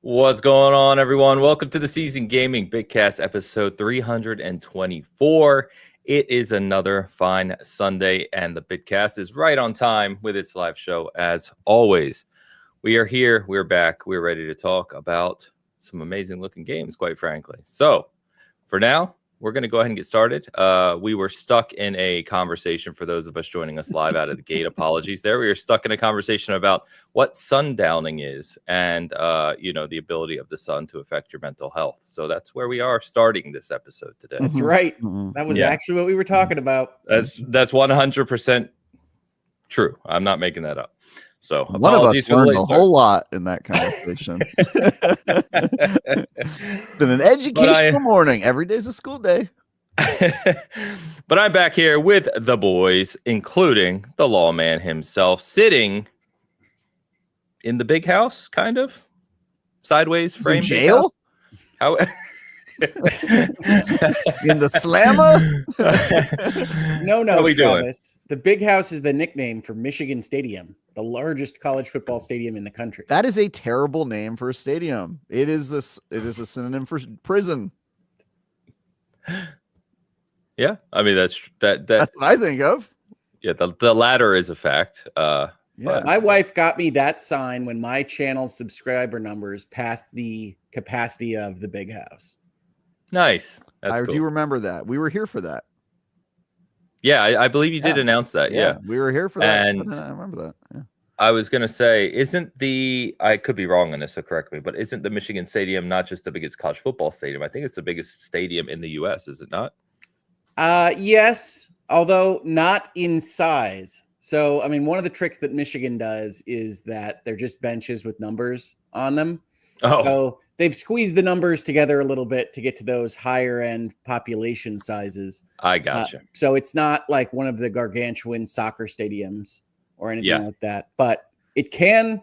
What's going on, everyone? Welcome to the Season Gaming Bitcast episode 324. It is another fine Sunday, and the Bitcast is right on time with its live show as always. We are here, we're back, we're ready to talk about some amazing looking games, quite frankly. So, for now, we're going to go ahead and get started. We were stuck in a conversation for those of us joining us live out of the gate. Apologies there. We were stuck in a conversation about what sundowning is and, the ability of the sun to affect your mental health. So that's where we are starting this episode today. That's right. That was actually what we were talking about. That's 100% true. I'm not making that up. So one of us learned a whole lot in that conversation. Been an educational morning. Every day's a school day. But I'm back here with the boys, including the lawman himself, sitting in the big house, kind of sideways frame. In jail? How? In the slammer? No, Travis. The big house is the nickname for Michigan Stadium, the largest college football stadium in the country. That is a terrible name for a stadium. It is a synonym for prison. Yeah, I mean that's what I think of. Yeah, the latter is a fact. Yeah, my wife got me that sign when my channel's subscriber numbers passed the capacity of the big house. Nice. I do remember that. We were here for that. Yeah, I believe you did announce that. Yeah, we were here for that. And I remember that. Yeah. I was going to say, I could be wrong on this, so correct me, but isn't the Michigan Stadium not just the biggest college football stadium? I think it's the biggest stadium in the U.S., is it not? Yes, although not in size. So, I mean, one of the tricks that Michigan does is that they're just benches with numbers on them. Oh. So they've squeezed the numbers together a little bit to get to those higher end population sizes. I gotcha. So it's not like one of the gargantuan soccer stadiums or anything like that, but it can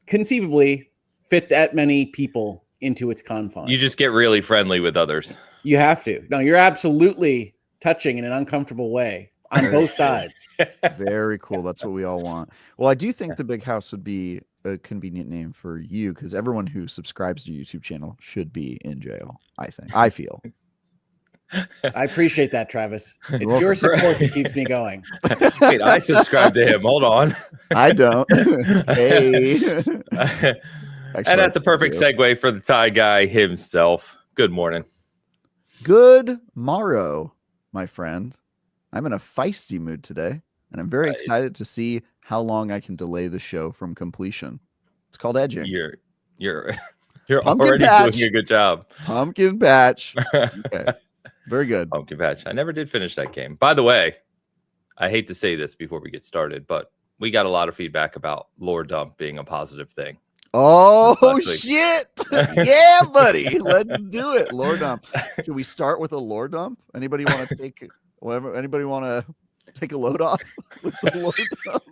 conceivably fit that many people into its confines. You just get really friendly with others. You have to. No, you're absolutely touching in an uncomfortable way on both sides. Very cool. That's what we all want. Well, I do think the big house would be a convenient name for you because everyone who subscribes to your YouTube channel should be in jail. I feel. I appreciate that, Travis. It's your support that keeps me going. Wait, I subscribe to him. Hold on. I don't. Hey. Actually, and that's a perfect segue for the Thai guy himself. Good morning. Good morrow, my friend. I'm in a feisty mood today, and I'm very excited to see how long I can delay the show from completion. It's called edging. You're already doing a good job. Pumpkin patch. Okay. Very good. Pumpkin patch. I never did finish that game. By the way, I hate to say this before we get started, but we got a lot of feedback about lore dump being a positive thing. Oh, shit. Yeah, buddy. Let's do it. Lore dump. Should we start with a lore dump? Anybody want to take Anybody want to take a load off with the lore dump?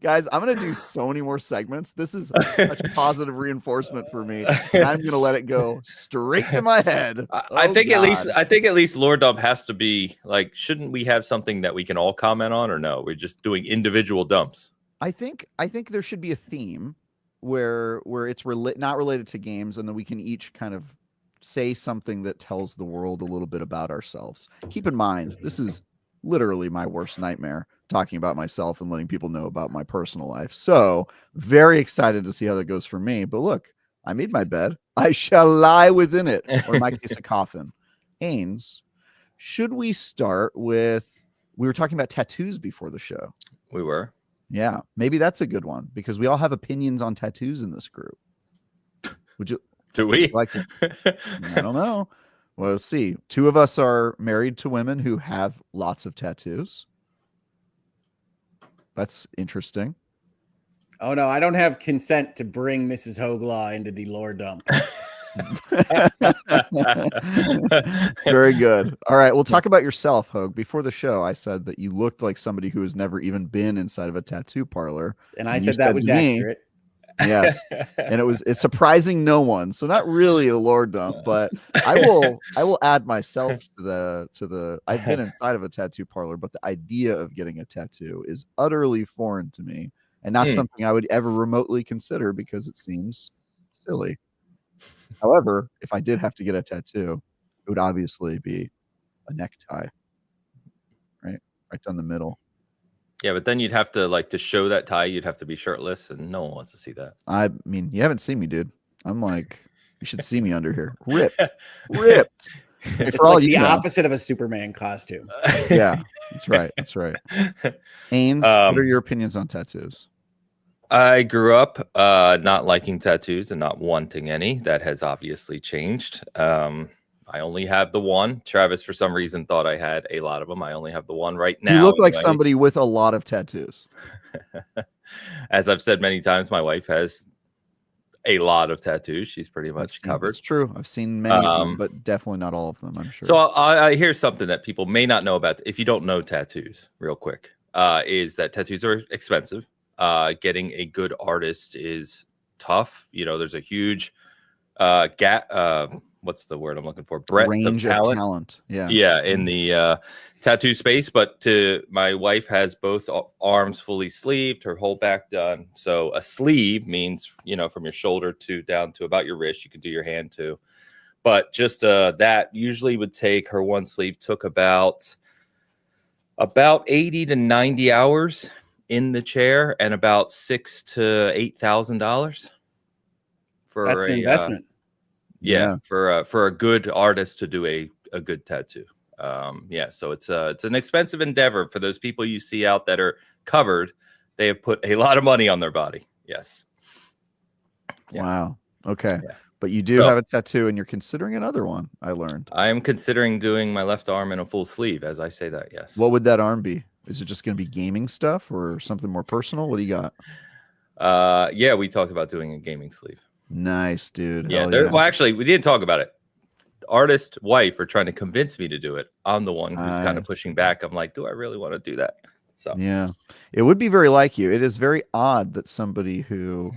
Guys, I'm going to do so many more segments. This is such positive reinforcement for me. And I'm going to let it go straight to my head. I think at least lore dump has to be like, shouldn't we have something that we can all comment on, or no? We're just doing individual dumps. I think there should be a theme where it's not related to games, and then we can each kind of say something that tells the world a little bit about ourselves. Keep in mind, this is literally my worst nightmare, talking about myself and letting people know about my personal life. So very excited to see how that goes for me. But look, I made my bed. I shall lie within it, or in my case, a coffin. Ains, should we start with, we were talking about tattoos before the show. We were. Yeah, maybe that's a good one because we all have opinions on tattoos in this group. Would you? Do we? Like to, I don't know. Well, let's see. Two of us are married to women who have lots of tattoos. That's interesting. Oh, no, I don't have consent to bring Mrs. Hoglaw into the lore dump. Very good. All right, we'll talk about yourself, Hogue. Before the show, I said that you looked like somebody who has never even been inside of a tattoo parlor. And I said that was accurate. Yes. And it's surprising no one. So not really a lore dump, but I will add myself to the I've been inside of a tattoo parlor, but the idea of getting a tattoo is utterly foreign to me. and not something I would ever remotely consider because it seems silly. However, if I did have to get a tattoo, it would obviously be a necktie, right down the middle. Yeah, but then you'd have to, like, to show that tie, you'd have to be shirtless, and no one wants to see that. I mean, you haven't seen me, dude. I'm like, you should see me under here. Ripped. It's For all like you the know. opposite of a Superman costume. Yeah, that's right. Ains, what are your opinions on tattoos? I grew up not liking tattoos and not wanting any. That has obviously changed. I only have the one. Travis, for some reason, thought I had a lot of them. I only have the one right now. You look like somebody with a lot of tattoos. As I've said many times, my wife has a lot of tattoos. She's pretty much covered. It's true. I've seen many of them, but definitely not all of them, I'm sure. So I hear something that people may not know about. If you don't know tattoos, real quick, is that tattoos are expensive. Getting a good artist is tough. There's a huge gap. What's the word I'm looking for? Range of talent. Yeah, in the tattoo space. But my wife has both arms fully sleeved, her whole back done. So a sleeve means, from your shoulder to down to about your wrist. You can do your hand too. But just that usually would take, her one sleeve took about 80 to 90 hours in the chair and about $6,000 to $8,000 for that's an investment. For a good artist to do a good tattoo. So it's an expensive endeavor for those people you see out that are covered. They have put a lot of money on their body. Yes. Yeah. Wow. Okay. Yeah. But you do have a tattoo and you're considering another one, I learned. I am considering doing my left arm in a full sleeve as I say that, yes. What would that arm be? Is it just going to be gaming stuff or something more personal? What do you got? We talked about doing a gaming sleeve. Nice, dude. Yeah, well, actually, we didn't talk about it. The artist wife are trying to convince me to do it. I'm the one who's kind of pushing back. I'm like, do I really want to do that? So yeah, it would be very like you. It is very odd that somebody who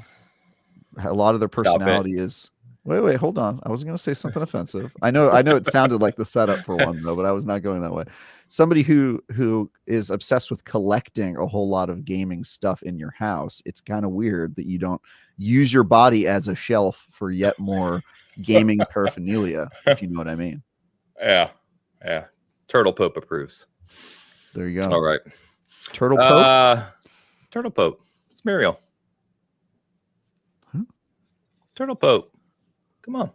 a lot of their personality is. Wait, hold on. I wasn't going to say something offensive. I know it sounded like the setup for one though, but I was not going that way. Somebody who is obsessed with collecting a whole lot of gaming stuff in your house. It's kind of weird that you don't use your body as a shelf for yet more gaming paraphernalia, if you know what I mean. Yeah. Turtle Pope approves. There you go. All right. Turtle Pope? Turtle Pope. It's Muriel. Huh? Turtle Pope. Come on.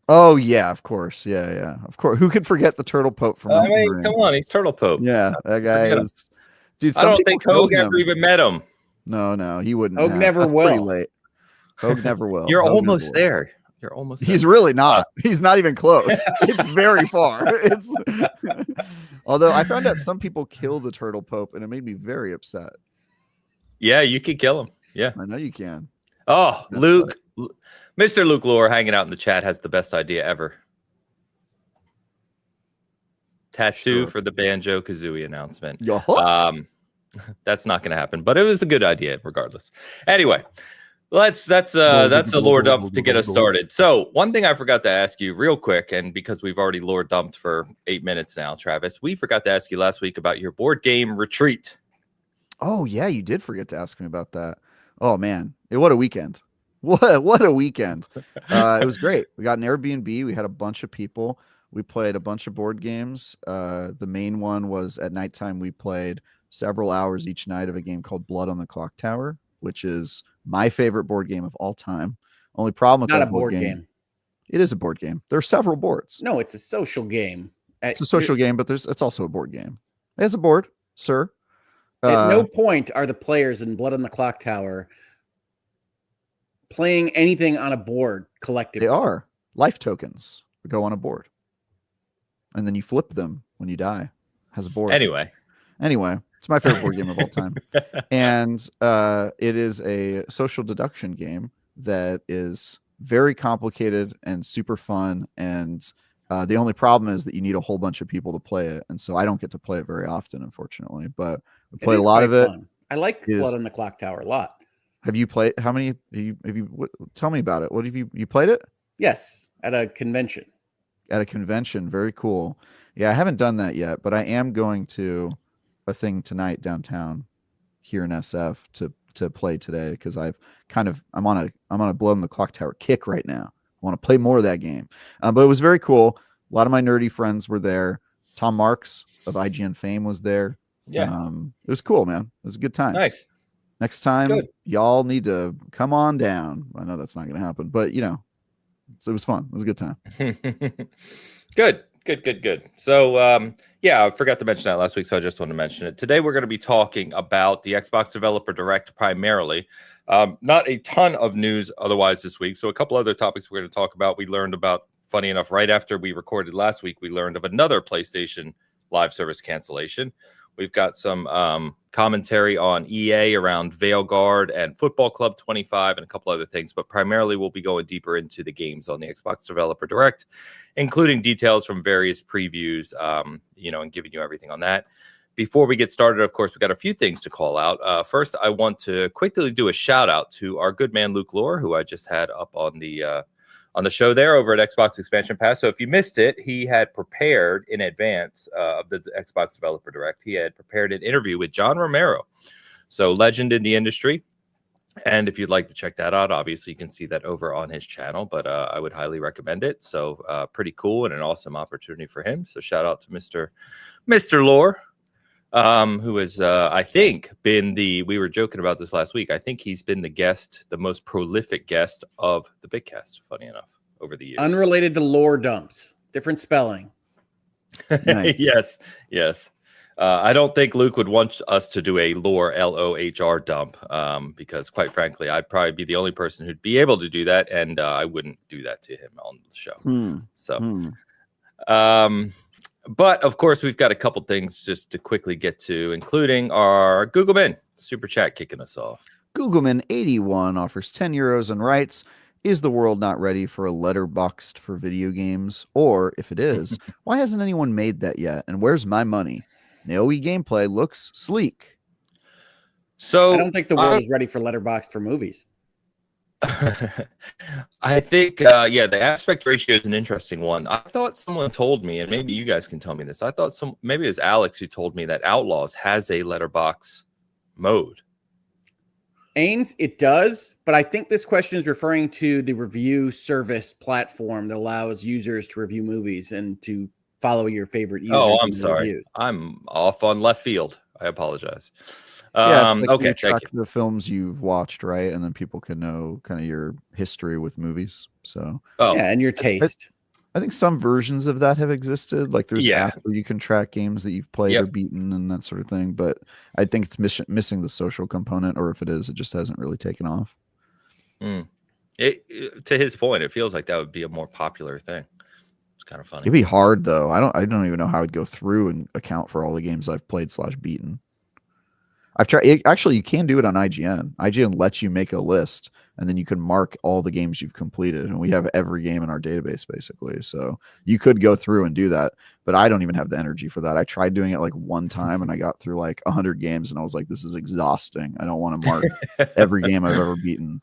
Oh, yeah, of course. Yeah. Of course. Who could forget the Turtle Pope from come on, he's Turtle Pope. Yeah, that guy is. Dude, I don't think Hogue ever even met him. No, he wouldn't. Hogue never will. Pretty late. Hogue never will. You're almost there. You're almost there. He's really not. He's not even close. It's very far. Although I found out some people kill the Turtle Pope, and it made me very upset. Yeah, you could kill him. Yeah. I know you can. Oh, that's Luke. Funny. Mr. Luke Lore hanging out in the chat has the best idea ever. Tattoo for the Banjo-Kazooie announcement. That's not going to happen, but it was a good idea regardless. Anyway, that's a lore dump to get us started. So one thing I forgot to ask you real quick, and because we've already lore dumped for 8 minutes now, Travis, we forgot to ask you last week about your board game retreat. Oh yeah, you did forget to ask me about that. Oh man, what a weekend. What a weekend. It was great. We got an Airbnb. We had a bunch of people. We played a bunch of board games. The main one was at nighttime. We played several hours each night of a game called Blood on the Clock Tower, which is my favorite board game of all time. Only problem with that not a board game. It is a board game. There are several boards. No, it's a social game. It's a social game, but it's also a board game. It has a board, sir. At no point are the players in Blood on the Clock Tower playing anything on a board collectively. They are life tokens that go on a board, and then you flip them when you die. It has a board. Anyway, it's my favorite board game of all time, and it is a social deduction game that is very complicated and super fun. And the only problem is that you need a whole bunch of people to play it, and so I don't get to play it very often, unfortunately. But we played a lot of it. Fun. I like Blood on the Clock Tower a lot. Have you played? How many? Tell me about it. What have you played it? Yes, at a convention. At a convention, very cool. Yeah, I haven't done that yet, but I am going to a thing tonight downtown here in SF to play today because I'm on a blow in the clock tower kick right now. I want to play more of that game. But it was very cool. A lot of my nerdy friends were there. Tom Marks of IGN fame was there. Yeah. It was cool, man. It was a good time. Nice. Next time, Good. y'all need to come on down. I know that's not going to happen, but so it was fun. It was a good time. Good. So, yeah, I forgot to mention that last week, so I just want to mention it. Today, we're going to be talking about the Xbox Developer Direct primarily. Not a ton of news otherwise this week. So a couple other topics we're going to talk about. We learned about, funny enough, right after we recorded last week, we learned of another PlayStation live service cancellation. We've got some commentary on EA around Veilguard and Football Club 25 and a couple other things, but primarily we'll be going deeper into the games on the Xbox Developer Direct, including details from various previews, and giving you everything on that. Before we get started, of course, we've got a few things to call out. First, I want to quickly do a shout out to our good man, Luke Lore, who I just had up on the show there over at Xbox Expansion Pass. So if you missed it, he had prepared in advance of the Xbox Developer Direct. He had prepared an interview with John Romero, so legend in the industry. And if you'd like to check that out, obviously you can see that over on his channel, but I would highly recommend it. So pretty cool and an awesome opportunity for him. So shout out to Mr. Lore, who has, I think, we were joking about this last week. I think he's been the most prolific guest of the Bitcast, funny enough, over the years. Unrelated to lore dumps, different spelling. Nice. Yes. I don't think Luke would want us to do a lore LOHR dump because, quite frankly, I'd probably be the only person who'd be able to do that, and I wouldn't do that to him on the show. But, of course, we've got a couple things just to quickly get to, including our Googleman Super Chat kicking us off. Googleman81 offers 10 euros and writes, is the world not ready for a letterboxed for video games? Or, if it is, why hasn't anyone made that yet? And where's my money? AOE gameplay looks sleek. So I don't think the world is ready for letterboxed for movies. I think, the aspect ratio is an interesting one. I thought someone told me, and maybe you guys can tell me this. I thought maybe it was Alex who told me that Outlaws has a letterbox mode. Ains, it does, but I think this question is referring to the review service platform that allows users to review movies and to follow your favorite users. Oh, I'm sorry. Reviews. I'm off on left field. I apologize. Okay, track the films you've watched, right? And then people can know kind of your history with movies. So and your taste. I think some versions of that have existed. Like there's apps where you can track games that you've played or beaten and that sort of thing. But I think it's missing the social component, or if it is, it just hasn't really taken off. To his point, it feels like that would be a more popular thing. It's kind of funny. It'd be hard though. I don't even know how I'd go through and account for all the games I've played / beaten. I've tried. Actually, you can do it on IGN. IGN lets you make a list, and then you can mark all the games you've completed. And we have every game in our database, basically. So you could go through and do that, but I don't even have the energy for that. I tried doing it like one time, and I got through like 100 games, and I was like, "This is exhausting. I don't want to mark every game I've ever beaten."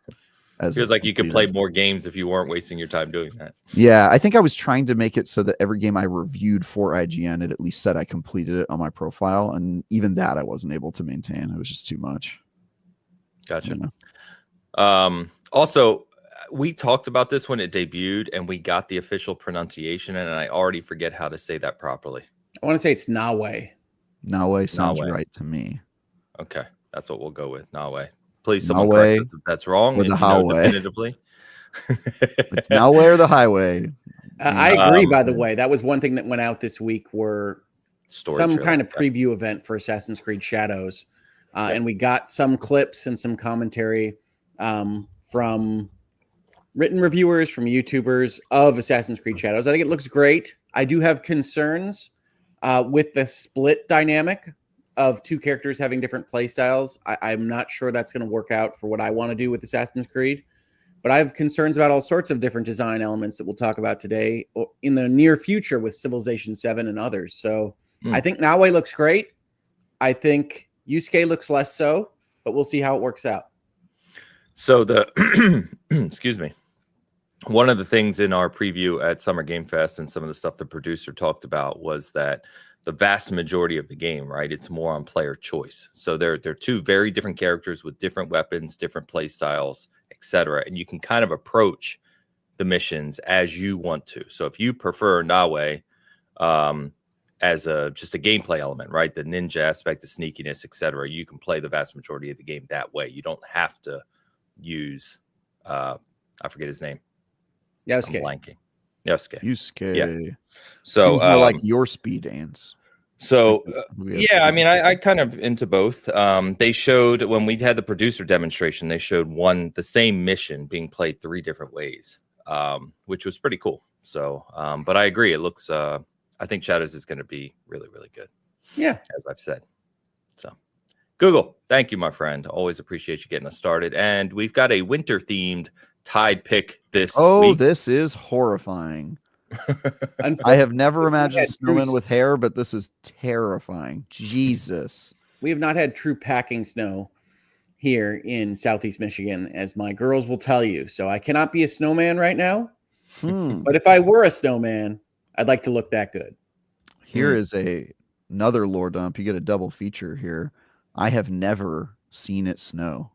Feels like you could play more games if you weren't wasting your time doing that. Yeah, I think I was trying to make it so that every game I reviewed for IGN, it at least said I completed it on my profile, and even that I wasn't able to maintain. It was just too much. Gotcha. Also, we talked about this when it debuted, and we got the official pronunciation, and I already forget how to say that properly. I want to say it's Nawe. Nawe sounds right to me. Okay, that's what we'll go with. Nawe. Please, someone correct us if that's wrong. Or the highway. Definitively. It's Nawe or the highway. I agree, by the way. That was one thing that went out this week were some kind of preview event for Assassin's Creed Shadows. And we got some clips and some commentary from written reviewers, from YouTubers of Assassin's Creed Shadows. I think it looks great. I do have concerns with the split dynamic of two characters having different play styles. I'm not sure that's going to work out for what I want to do with Assassin's Creed, but I have concerns about all sorts of different design elements that we'll talk about today or in the near future with Civilization 7 and others. So I think Nawe looks great. I think Yusuke looks less so, but we'll see how it works out. So excuse me. One of the things in our preview at Summer Game Fest and some of the stuff the producer talked about was that the vast majority of the game, right? It's more on player choice. So they're two very different characters with different weapons, different play styles, etc. And you can kind of approach the missions as you want to. So if you prefer Nawe as just a gameplay element, right? The ninja aspect, the sneakiness, etc. You can play the vast majority of the game that way. You don't have to use I forget his name. Yosuke. I'm blanking. Yosuke. Yeah. So seems more like your speed dance. So yeah, I mean, I kind of into both. They showed when we had the producer demonstration, they showed the same mission being played 3 different ways, which was pretty cool. So, but I agree. It looks, I think Shadows is going to be really, really good. Yeah. As I've said. So Google, thank you, my friend. Always appreciate you getting us started. And we've got a winter themed Tide pick this week. This is horrifying. I have never imagined snowmen with hair, but this is terrifying. Jesus. We have not had true packing snow here in Southeast Michigan, as my girls will tell you. So I cannot be a snowman right now. But if I were a snowman, I'd like to look that good. Here is another lore dump. You get a double feature here. I have never seen it snow.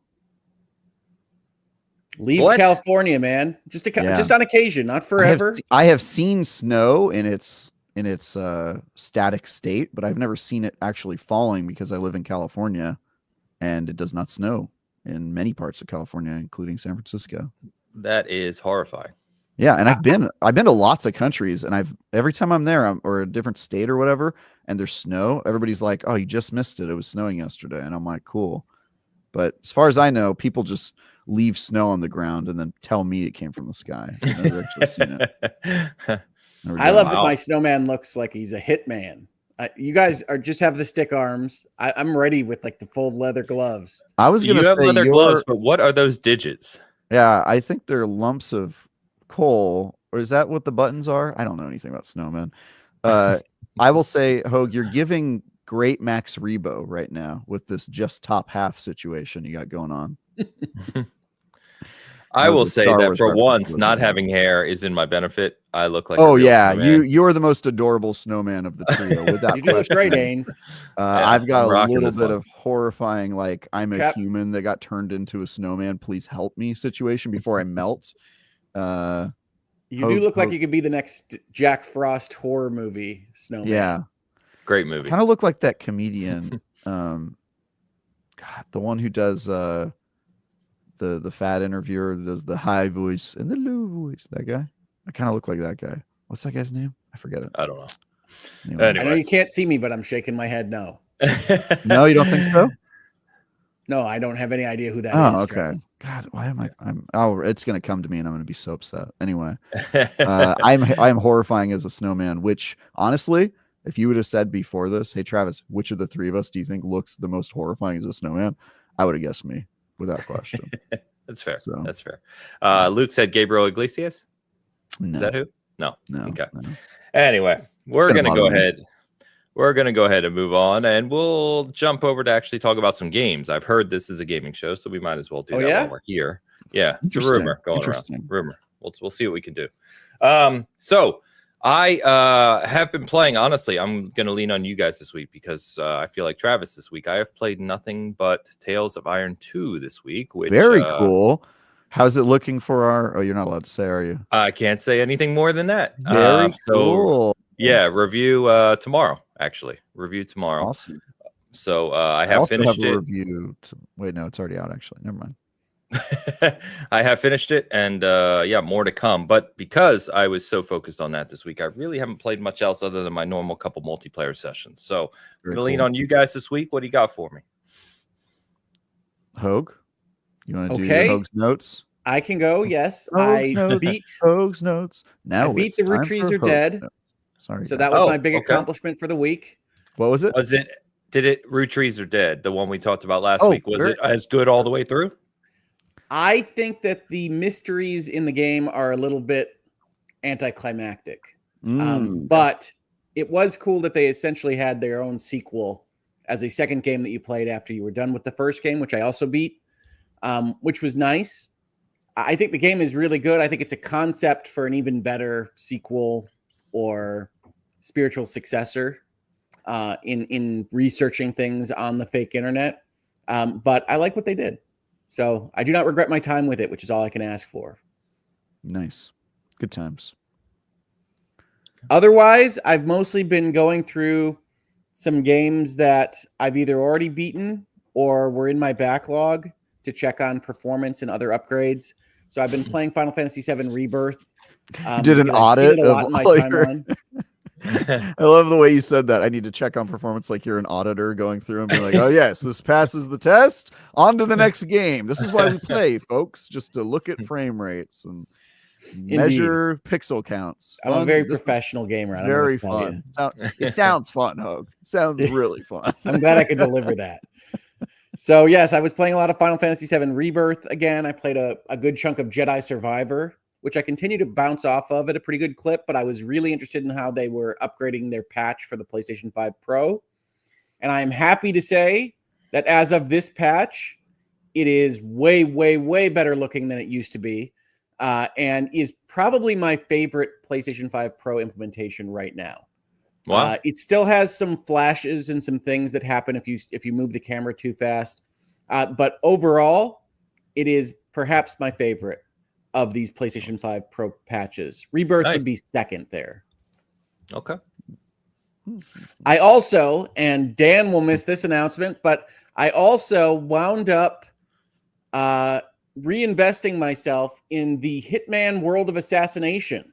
Leave California, man. Just on occasion, not forever. I have seen snow in its static state, but I've never seen it actually falling because I live in California, and it does not snow in many parts of California, including San Francisco. That is horrifying. Yeah, and I've been to lots of countries, and every time I'm there, or a different state or whatever, and there's snow, everybody's like, "Oh, you just missed it. It was snowing yesterday," and I'm like, "Cool." But as far as I know, people just leave snow on the ground and then tell me it came from the sky. I've never actually seen it. I love that my snowman looks like he's a hitman. You guys just have the stick arms. I'm ready with like the full leather gloves. I was going to say have leather gloves, but what are those digits? Yeah, I think they're lumps of coal, or is that what the buttons are? I don't know anything about snowmen. I will say, Hogue, you're giving great Max Rebo right now with this just top half situation you got going on. I will say that for once, not having hair is in my benefit. I look like you're the most adorable snowman of the trio. Without you do look great, Ains. I've got a little bit of horrifying, like I'm a human that got turned into a snowman. Please help me situation before I melt. You do look like you could be the next Jack Frost horror movie snowman. Yeah, great movie. Kind of look like that comedian. God, the one who does the fat interviewer that does the high voice and the low voice. That guy. I kind of look like that guy. What's that guy's name? I forget it. I don't know. Anyway. I know you can't see me, but I'm shaking my head no. No, you don't think so? No, I don't have any idea who that is. Oh, okay. Travis. God, why am I? It's going to come to me, and I'm going to be so upset. Anyway, I'm horrifying as a snowman. Which, honestly, if you would have said before this, "Hey, Travis, which of the 3 of us do you think looks the most horrifying as a snowman?" I would have guessed me without question. That's fair. So, that's fair. Luke said Gabriel Iglesias. No. Is that who? No. Okay. No. Anyway, we're going to go ahead. We're going to go ahead and move on, and we'll jump over to actually talk about some games. I've heard this is a gaming show, so we might as well do that while we're here. Yeah, it's a rumor going around. Rumor. We'll see what we can do. So I have been playing. Honestly, I'm going to lean on you guys this week because I feel like Travis this week. I have played nothing but Tales of Iron 2 this week. Which, very cool. How's it looking for our? Oh, you're not allowed to say, are you? I can't say anything more than that. Very cool. Yeah, review tomorrow. Actually, review tomorrow. Awesome. So I have finished it. Review. Wait, no, it's already out. Actually, never mind. I have finished it, and more to come. But because I was so focused on that this week, I really haven't played much else other than my normal couple multiplayer sessions. So I'm gonna lean on you guys this week. What do you got for me, Hogue? You want to do your Hogue's notes? I can go. Yes, beat Hogue's notes. Now I beat the Root Trees Are Dead. No. Sorry. So that was my big accomplishment for the week. What was it? Did it Root Trees Are Dead, the one we talked about last week? Was it as good all the way through? I think that the mysteries in the game are a little bit anticlimactic. But it was cool that they essentially had their own sequel as a second game that you played after you were done with the first game, which I also beat, which was nice. I think the game is really good. I think it's a concept for an even better sequel or spiritual successor. in researching things on the fake internet. But I like what they did. So I do not regret my time with it, which is all I can ask for. Nice. Good times. Otherwise, I've mostly been going through some games that I've either already beaten or were in my backlog to check on performance and other upgrades. So I've been playing Final Fantasy VII Rebirth. You did an audit a lot in my timeline. I love the way you said that. I need to check on performance like you're an auditor going through and be like, oh, yes, this passes the test. On to the next game. This is why we play, folks, just to look at frame rates and measure pixel counts. I'm a very professional gamer. Very fun. It sounds fun, Hogue. Sounds really fun. I'm glad I could deliver that. So, yes, I was playing a lot of Final Fantasy VII Rebirth again. I played a good chunk of Jedi Survivor, which I continue to bounce off of at a pretty good clip, but I was really interested in how they were upgrading their patch for the PlayStation 5 Pro. And I'm happy to say that as of this patch, it is way, way, way better looking than it used to be. And is probably my favorite PlayStation 5 Pro implementation right now. Wow. It still has some flashes and some things that happen if you move the camera too fast. But overall, it is perhaps my favorite of these PlayStation 5 Pro patches. Rebirth would be second there. Okay. I also, and Dan will miss this announcement, but I also wound up reinvesting myself in the Hitman World of Assassination,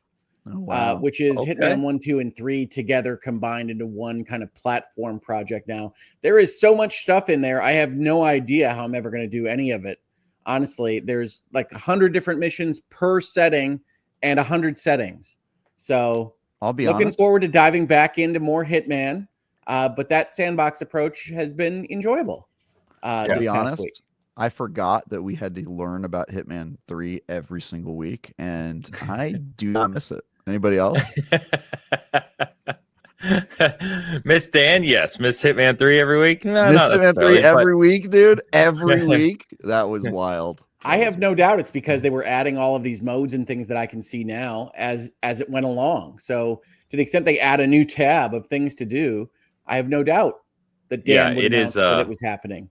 which is Hitman 1, 2, and 3 together combined into one kind of platform project now. There is so much stuff in there. I have no idea how I'm ever going to do any of it. Honestly, there's like 100 different missions per setting and 100 settings. So I'll be looking honest. forward to diving back into more Hitman. But that sandbox approach has been enjoyable. To be honest, I forgot that we had to learn about Hitman 3 every single week, and I do not miss it. Anybody else? Miss Dan, yes. Miss Hitman 3 every week? No, Miss not Hitman 3 every week, dude. Every week. That was wild. I have no doubt it's because they were adding all of these modes and things that I can see now as it went along. So to the extent they add a new tab of things to do, I have no doubt that Dan would announce that it was happening.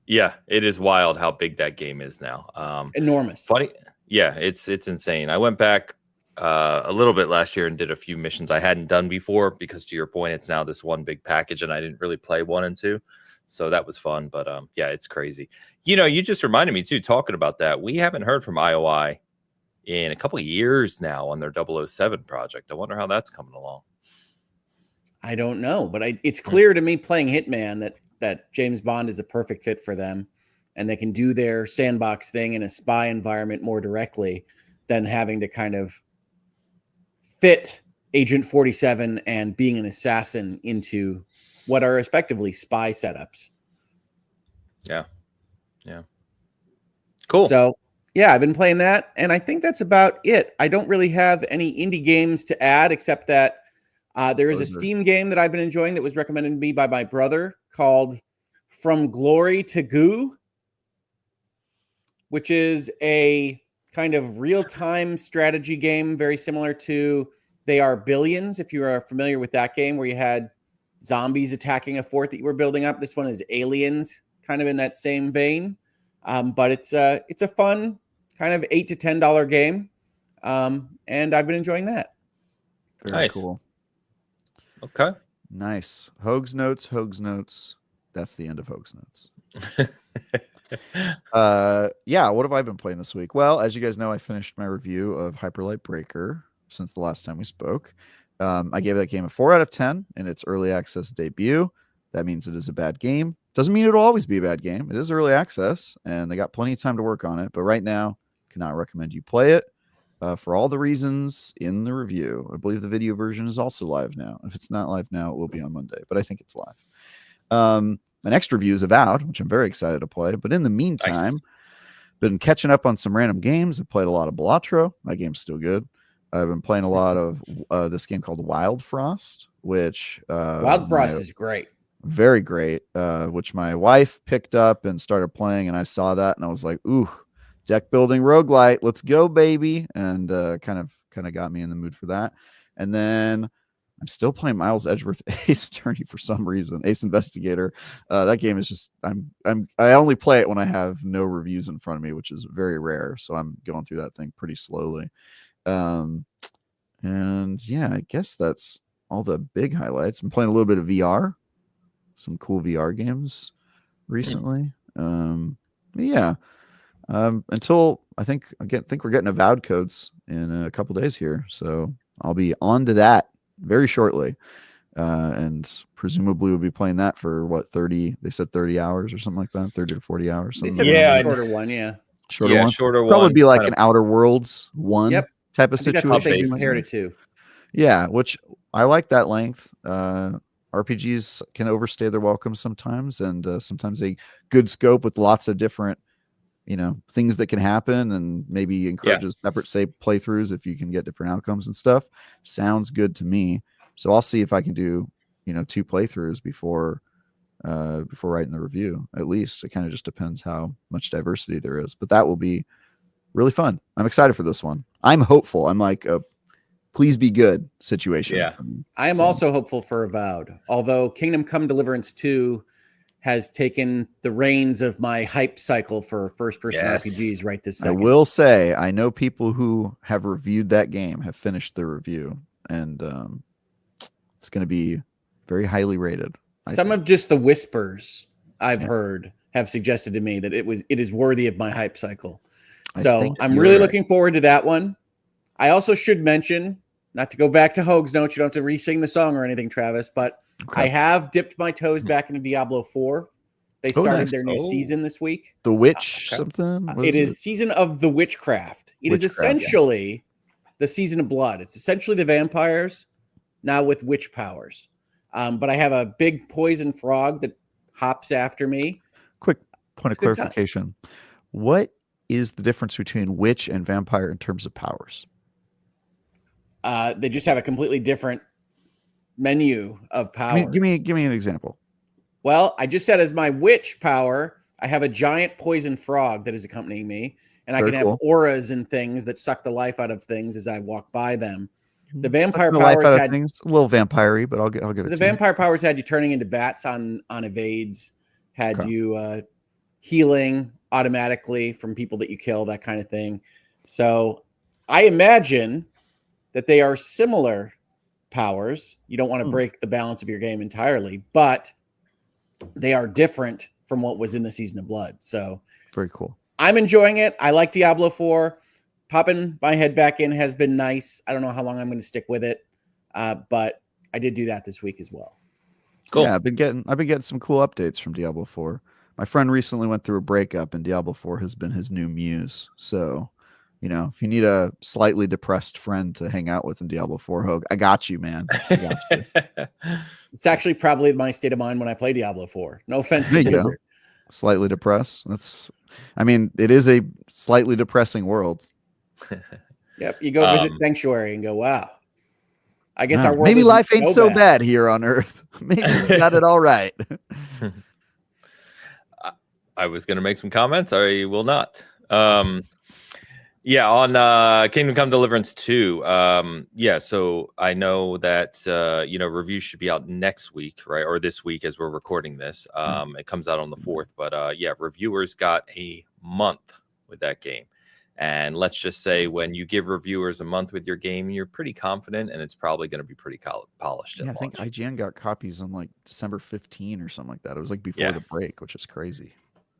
Yeah, it is wild how big that game is now. Enormous. Funny. Yeah, it's insane. I went back a little bit last year and did a few missions I hadn't done before because, to your point, it's now this one big package and I didn't really play 1 and 2. So that was fun. But yeah, it's crazy. You know, you just reminded me too, talking about that. We haven't heard from IOI in a couple of years now on their 007 project. I wonder how that's coming along. I don't know, but it's clear to me playing Hitman that James Bond is a perfect fit for them, and they can do their sandbox thing in a spy environment more directly than having to kind of fit Agent 47 and being an assassin into what are effectively spy setups. Yeah. Yeah. Cool. So, yeah, I've been playing that, and I think that's about it. I don't really have any indie games to add except that there is a Steam game that I've been enjoying that was recommended to me by my brother called From Glory to Goo, which is a kind of real-time strategy game very similar to They Are Billions, if you are familiar with that game, where you had zombies attacking a fort that you were building up. This one is aliens, kind of in that same vein. But it's a fun kind of $8 to $10 game. And I've been enjoying that. Very cool. Okay. Nice. Hogue's notes. That's the end of Hogue's notes. Yeah, what have I been playing this week? Well, as you guys know, I finished my review of Hyper Light Breaker since the last time we spoke. I gave that game a 4 out of 10 in its early access debut. That means it is a bad game. Doesn't mean it'll always be a bad game. It is early access, and they got plenty of time to work on it. But right now, cannot recommend you play it for all the reasons in the review. I believe the video version is also live now. If it's not live now, it will be on Monday, but I think it's live. My next review is Avowed, which I'm very excited to play. But in the meantime, been catching up on some random games. I've played a lot of Balatro. That game's still good. I've been playing a lot of this game called Wild Frost, which Wild Frost is great. Very great, which my wife picked up and started playing, and I saw that and I was like, ooh, deck building roguelite, let's go, baby. And kind of got me in the mood for that. And then I'm still playing Miles Edgeworth Ace Attorney for some reason. Ace Investigator. That game is just I only play it when I have no reviews in front of me, which is very rare. So I'm going through that thing pretty slowly. And yeah, I guess that's all the big highlights. I'm playing a little bit of VR, some cool VR games recently. Yeah. Until I think we're getting Avowed codes in a couple days here, so I'll be on to that very shortly, and presumably we'll be playing that for 30? They said 30 hours or something like that, 30 to 40 hours. They said it's a shorter one, shorter one. Probably be like an Outer Worlds one type of situation. That's what they compared it to. Yeah, which I like that length. RPGs can overstay their welcome sometimes, and sometimes a good scope with lots of different things that can happen, and maybe encourages separate playthroughs if you can get different outcomes and stuff. Sounds good to me. So I'll see if I can do 2 playthroughs before writing the review. At least it kind of just depends how much diversity there is, but that will be really fun. I'm excited for this one. I'm hopeful. I'm like a please be good situation. Yeah, I am also hopeful for Avowed, although Kingdom Come Deliverance 2 has taken the reins of my hype cycle for first-person RPGs right this second. I will say, I know people who have reviewed that game, have finished their review, and it's going to be very highly rated. Some of just the whispers I've heard have suggested to me that it is worthy of my hype cycle. So I'm really looking forward to that one. I also should mention, not to go back to Hoag's Notes, you don't have to re-sing the song or anything, Travis, but I have dipped my toes back into Diablo 4. They started their new season this week. The Witch something? It is Season of the Witchcraft. It is essentially the Season of Blood. It's essentially the vampires, now with witch powers. But I have a big poison frog that hops after me. Quick point of clarification. What is the difference between witch and vampire in terms of powers? They just have a completely different menu of power. Give me an example. Well, I just said as my witch power, I have a giant poison frog that is accompanying me, and I can have auras and things that suck the life out of things as I walk by them. The vampire powers had things, a little vampire-y, but I'll give it to you. The vampire powers had you turning into bats on evades, had you healing automatically from people that you kill, that kind of thing. So I imagine that they are similar powers. You don't want to break the balance of your game entirely, but they are different from what was in the Season of Blood. So very cool. I'm enjoying it. I like Diablo 4. Popping my head back in has been nice. I don't know how long I'm going to stick with it, but I did do that this week as well. Cool. Yeah, I've been getting some cool updates from Diablo 4. My friend recently went through a breakup, and Diablo 4 has been his new muse. So, if you need a slightly depressed friend to hang out with in Diablo 4, Hoag, I got you, man. I got you. It's actually probably my state of mind when I play Diablo 4. No offense to Blizzard. Slightly depressed. It is a slightly depressing world. Yep. You go visit Sanctuary and go, wow. I guess our world maybe life ain't so bad here on Earth. Maybe we got it all right. I was going to make some comments. I will not. On Kingdom Come Deliverance 2. So I know that reviews should be out next week, right? Or this week as we're recording this. It comes out on the 4th, but reviewers got a month with that game. And let's just say when you give reviewers a month with your game, you're pretty confident, and it's probably going to be pretty polished. Yeah, I think IGN got copies on like December 15 or something like that. It was like before the break, which is crazy.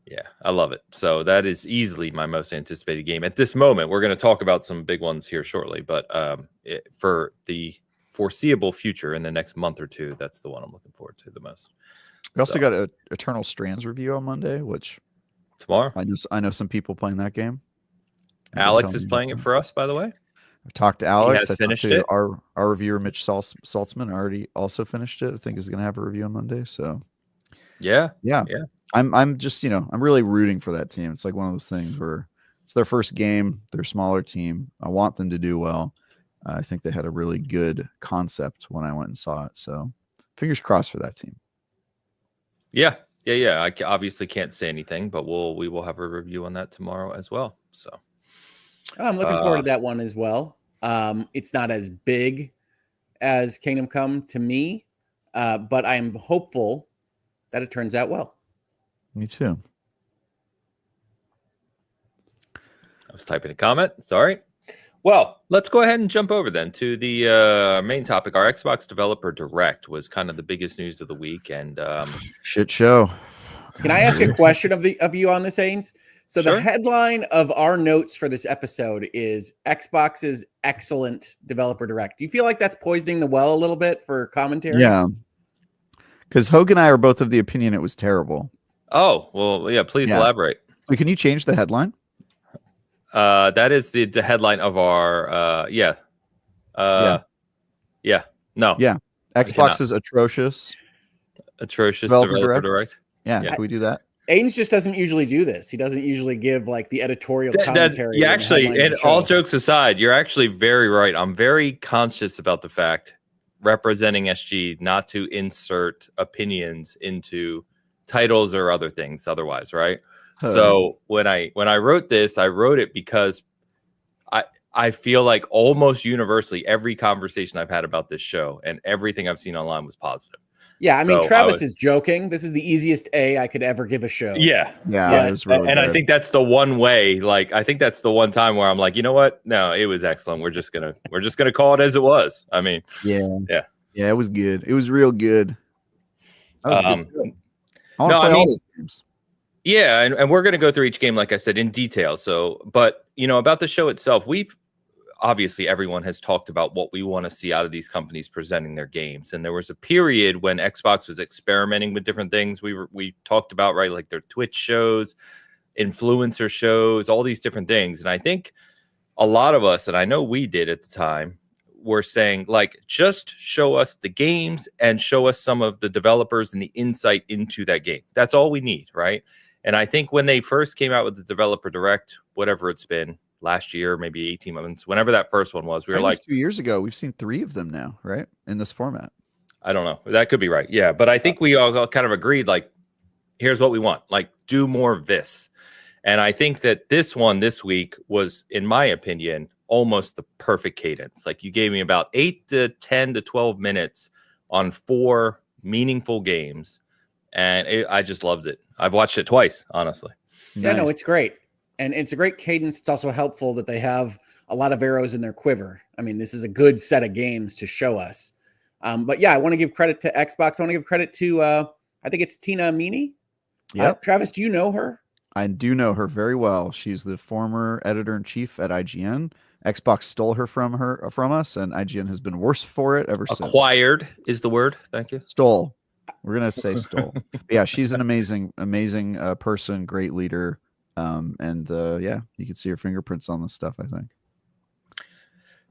Yeah, I love it. So that is easily my most anticipated game at this moment. We're going to talk about some big ones here shortly, but for the foreseeable future in the next month or two, that's the one I'm looking forward to the most. We also got an Eternal Strands review on Monday, which tomorrow. I know some people playing that game. Alex is playing it for us, by the way. I talked to Alex. He has finished it. Our reviewer, Mitch Saltzman, already also finished it. I think is going to have a review on Monday. So, yeah. I'm just I'm really rooting for that team. It's like one of those things where it's their first game. They're a smaller team. I want them to do well. I think they had a really good concept when I went and saw it. So, fingers crossed for that team. Yeah. I obviously can't say anything, but we will have a review on that tomorrow as well. So. I'm looking forward to that one as well. It's not as big as Kingdom Come to me, but I'm hopeful that it turns out well. Me too. I was typing a comment. Sorry. Well, let's go ahead and jump over then to the main topic. Our Xbox Developer Direct was kind of the biggest news of the week, and shit show. Can I ask a question of you on this, Ains? So Sure. The headline of our notes for this episode is Xbox's excellent Developer Direct. Do you feel like that's poisoning the well a little bit for commentary? Yeah. Because Hogue and I are both of the opinion it was terrible. Oh, well, yeah, please elaborate. So can you change the headline? That is the headline of our Yeah. Xbox is atrocious. Atrocious Developer Direct. Yeah, can we do that? Ains just doesn't usually do this. He doesn't usually give like the editorial commentary. And all jokes aside, you're actually very right. I'm very conscious about the fact, representing SG, not to insert opinions into titles or other things otherwise, right? So when I wrote this, I wrote it because I feel like almost universally every conversation I've had about this show and everything I've seen online was positive. Yeah, I mean, Travis is joking. This is the easiest A I could ever give a show. Yeah. It was really and good. I think that's the one way. Like, I think that's the one time where I'm like, you know what? No, it was excellent. We're just gonna call it as it was. I mean, yeah, it was good. It was real good. That was good. I want to play all those games. Yeah, and we're gonna go through each game, like I said, in detail. So, but about the show itself, obviously everyone has talked about what we want to see out of these companies presenting their games. And there was a period when Xbox was experimenting with different things. We talked about, right, like their Twitch shows, influencer shows, all these different things. And I think a lot of us, and I know we did at the time, were saying, like, just show us the games and show us some of the developers and the insight into that game. That's all we need, right? And I think when they first came out with the Developer Direct, whatever it's been, last year, maybe 18 months, whenever that first one was, we were like 2 years ago. We've seen 3 of them now, right? In this format. I don't know. That could be right. Yeah. But I think we all kind of agreed, like, here's what we want. Like, do more of this. And I think that this one this week was, in my opinion, almost the perfect cadence. Like, you gave me about 8 to 10 to 12 minutes on 4 meaningful games. And I just loved it. I've watched it twice, honestly. Yeah, no, it's great. And it's a great cadence. It's also helpful that they have a lot of arrows in their quiver. I mean, this is a good set of games to show us. But yeah, I want to give credit to Xbox. I want to give credit to, I think it's Tina Meany. Yep. Travis, do you know her? I do know her very well. She's the former editor-in-chief at IGN. Xbox stole her from us, and IGN has been worse for it ever since. Acquired is the word. Thank you. Stole. We're going to say stole. Yeah, she's an amazing person, great leader. Yeah, you can see her fingerprints on this stuff, I think.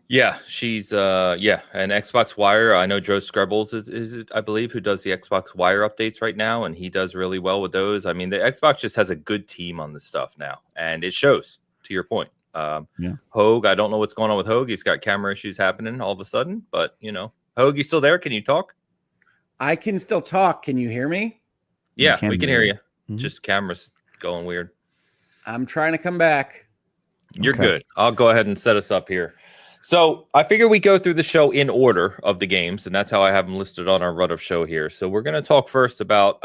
Yeah, she's and Xbox Wire. I know Joe Scrubbles is it, I believe, who does the Xbox Wire updates right now, and he does really well with those. I mean, the Xbox just has a good team on this stuff now, and it shows, to your point. Hogue, I don't know what's going on with Hogue. He's got camera issues happening all of a sudden, but Hogue, you still there? Can you talk? I can still talk. Can you hear me? Yeah, we can hear you. Mm-hmm. Just camera's going weird. I'm trying to come back. You're good. I'll go ahead and set us up here. So I figure we go through the show in order of the games, and that's how I have them listed on our run of show here. So we're going to talk first about,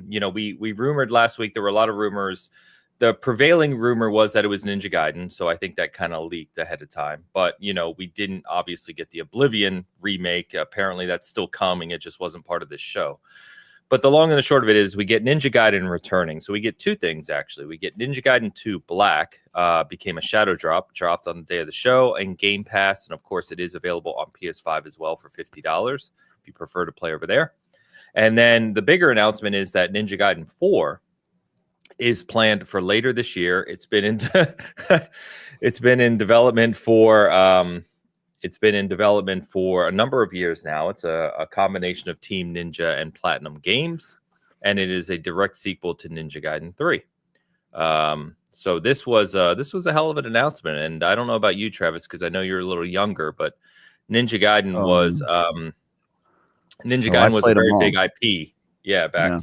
we rumored last week, there were a lot of rumors. The prevailing rumor was that it was Ninja Gaiden, so I think that kind of leaked ahead of time. But, we didn't obviously get the Oblivion remake. Apparently that's still coming. It just wasn't part of this show. But the long and the short of it is we get Ninja Gaiden returning. So we get 2 things, actually. We get Ninja Gaiden 2 Black, became a shadow dropped on the day of the show, and Game Pass. And, of course, it is available on PS5 as well for $50 if you prefer to play over there. And then the bigger announcement is that Ninja Gaiden 4 is planned for later this year. It's been in development for a number of years now. It's a combination of Team Ninja and Platinum Games, and it is a direct sequel to Ninja Gaiden 3. So this was a hell of an announcement, and I don't know about you, Travis, because I know you're a little younger, but Ninja Gaiden was a very big IP. Yeah, back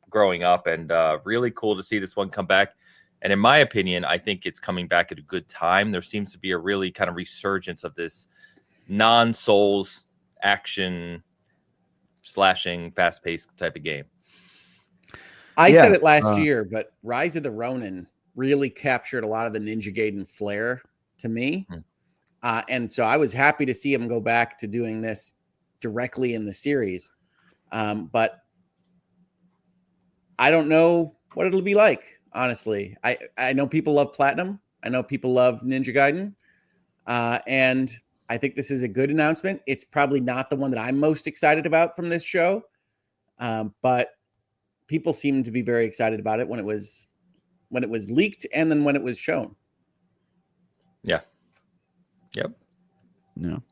growing up, and really cool to see this one come back. And in my opinion, I think it's coming back at a good time. There seems to be a really kind of resurgence of this non-Souls action slashing, fast paced type of game. I said it last year, but Rise of the Ronin really captured a lot of the Ninja Gaiden flair to me. And so I was happy to see him go back to doing this directly in the series. But I don't know what it'll be like, honestly. I know people love Platinum. I know people love Ninja Gaiden. And I think this is a good announcement. It's probably not the one that I'm most excited about from this show. But people seemed to be very excited about it when it was leaked and then when it was shown. Yeah. Yep. No.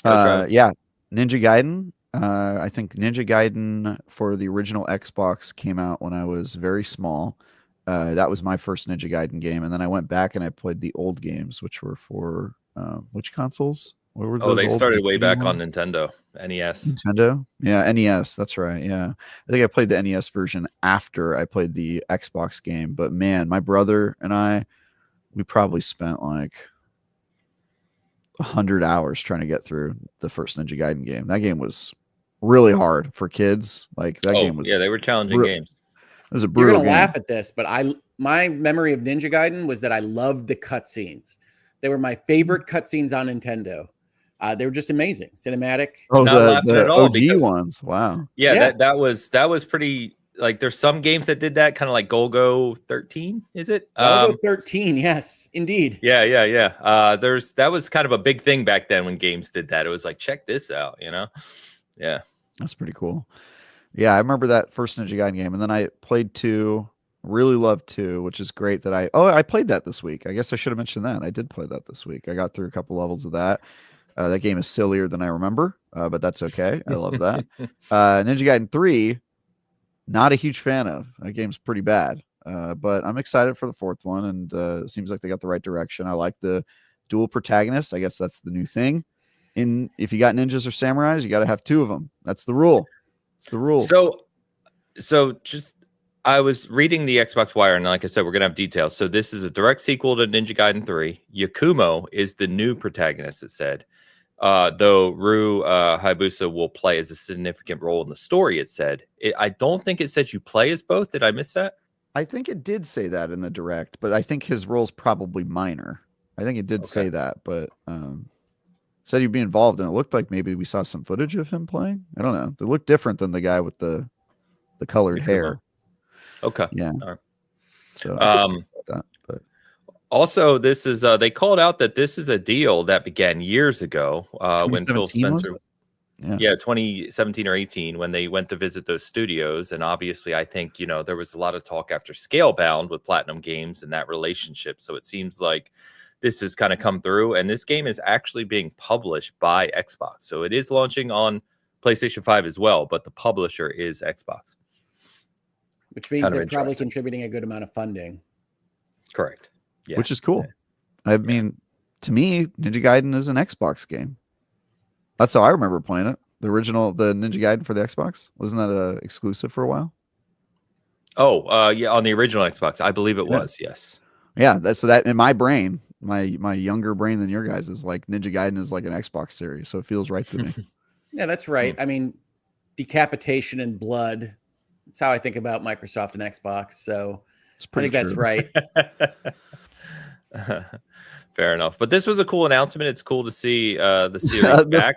Yeah. Ninja Gaiden. I think Ninja Gaiden for the original Xbox came out when I was very small. That was my first Ninja Gaiden game. And then I went back and I played the old games, which were for which consoles? What were those? They started way back on Nintendo, NES. Nintendo? Yeah, NES. That's right. Yeah. I think I played the NES version after I played the Xbox game. But man, my brother and we probably spent like 100 hours trying to get through the first Ninja Gaiden game. That game was really hard for kids. Like that game was. Yeah, they were challenging games. It was a brutal. You're gonna game. laugh at this, but my memory of Ninja Gaiden was that I loved the cutscenes. They were my favorite cutscenes on Nintendo. They were just amazing, cinematic. Oh, Not the at all, OG ones. Wow. Yeah, that was pretty. Like, there's some games that did that, kind of like Golgo 13. Is it? Golgo 13. Yes, indeed. Yeah. That was kind of a big thing back then when games did that. It was like, check this out, Yeah. That's pretty cool. Yeah, I remember that first Ninja Gaiden game, and then I played 2. Really loved 2, which is great that I played that this week. I guess I should have mentioned that. I did play that this week. I got through a couple levels of that. That game is sillier than I remember, but that's okay. I love that. Ninja Gaiden 3, not a huge fan of. That game's pretty bad, but I'm excited for the 4th one, and it seems like they got the right direction. I like the dual protagonist. I guess that's the new thing. If you got ninjas or samurais, you got to have 2 of them. That's the rule. It's the rule. So just I was reading the Xbox Wire, and like I said, we're gonna have details. So this is a direct sequel to Ninja Gaiden 3. Yakumo is the new protagonist, it said. Though Ryu Hayabusa will play as a significant role in the story, it said. I don't think it said you play as both. Did I miss that? I think it did say that in the direct, but I think his role's probably minor. I think it did say that, but said he'd be involved, and it looked like maybe we saw some footage of him playing. I don't know. It looked different than the guy with the colored hair. Okay. Yeah. All right. So but also, this is they called out that this is a deal that began years ago when Phil Spencer, 2017 or 18, when they went to visit those studios. And obviously, I think there was a lot of talk after Scalebound with Platinum Games and that relationship. So it seems like this has kind of come through, and this game is actually being published by Xbox. So it is launching on PlayStation 5 as well, but the publisher is Xbox. Which means they're probably contributing a good amount of funding. Correct. Yeah. Which is cool. I mean, to me, Ninja Gaiden is an Xbox game. That's how I remember playing it. The Ninja Gaiden for the Xbox. Wasn't that a exclusive for a while? Yeah, on the original Xbox. I believe it was, yes. Yeah, so that in my brain, my younger brain than your guys is like Ninja Gaiden is like an Xbox series, so it feels right to me. Yeah, that's right. I mean, decapitation and blood. That's how I think about Microsoft and Xbox. So I think that's right. Fair enough. But this was a cool announcement. It's cool to see the series back.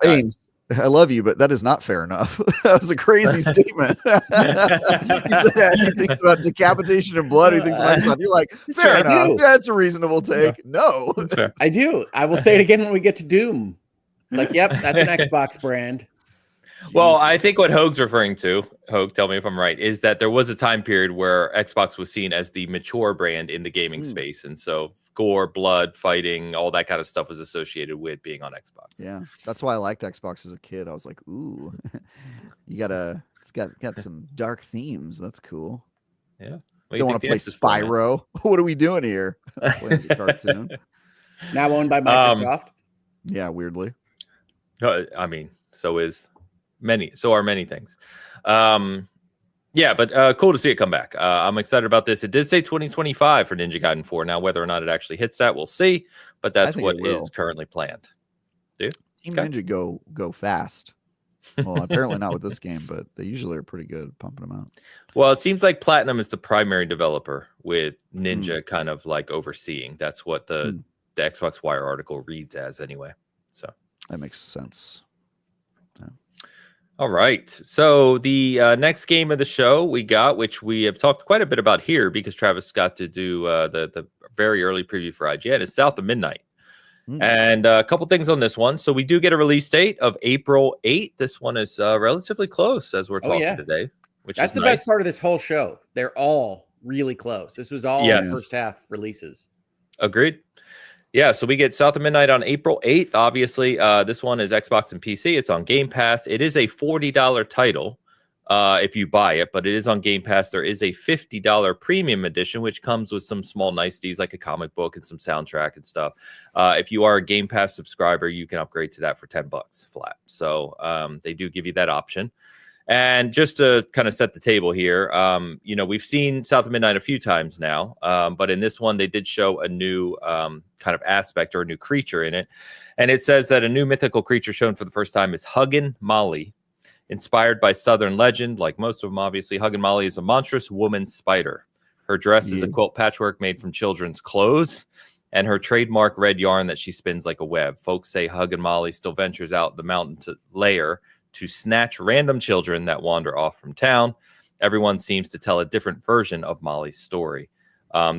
I love you, but that is not fair enough. That was a crazy statement. He said he thinks about decapitation and blood. He thinks about stuff. You're like, fair enough. That's a reasonable take. Yeah. No. I do. I will say it again when we get to Doom. It's like, yep, that's an Xbox brand. Well, I think what Hoag's referring to, Hoag, tell me if I'm right, is that there was a time period where Xbox was seen as the mature brand in the gaming space. And so gore, blood, fighting, all that kind of stuff was associated with being on Xbox. Yeah, that's why I liked Xbox as a kid. I was like, ooh, it's got some dark themes. That's cool. Yeah. Don't want to play Spyro. What are we doing here? Playing a cartoon. Now owned by Microsoft. Yeah, weirdly. I mean, so are many things. Yeah, but cool to see it come back. I'm excited about this. It did say 2025 for Ninja Gaiden 4. Now, whether or not it actually hits that, we'll see. But that's what is currently planned. Dude? Team Ninja go fast. Well, apparently not with this game, but they usually are pretty good at pumping them out. Well, it seems like Platinum is the primary developer, with Ninja kind of like overseeing. That's what the Xbox Wire article reads as anyway. So that makes sense. Yeah. All right. So the next game of the show we got, which we have talked quite a bit about here because Travis got to do the very early preview for IGN, is South of Midnight. And a couple things on this one. So we do get a release date of April 8th. This one is relatively close as we're talking today. That's the best part of this whole show. They're all really close. This was all first half releases. Agreed. Yeah, so we get South of Midnight on April 8th. Obviously, this one is Xbox and PC. It's on Game Pass. It is a $40 title if you buy it, but it is on Game Pass. There is a $50 premium edition, which comes with some small niceties like a comic book and some soundtrack and stuff. If you are a Game Pass subscriber, you can upgrade to that for $10 flat. So they do give you that option. And just to kind of set the table here, we've seen South of Midnight a few times now, but in this one, they did show a new kind of aspect or a new creature in it. And it says that a new mythical creature shown for the first time is Huggin' Molly. Inspired by Southern legend, like most of them, obviously, Huggin' Molly is a monstrous woman spider. Her dress is a quilt patchwork made from children's clothes, and her trademark red yarn that she spins like a web. Folks say Huggin' Molly still ventures out the mountain lair to snatch random children that wander off from town. Everyone seems to tell a different version of Molly's story.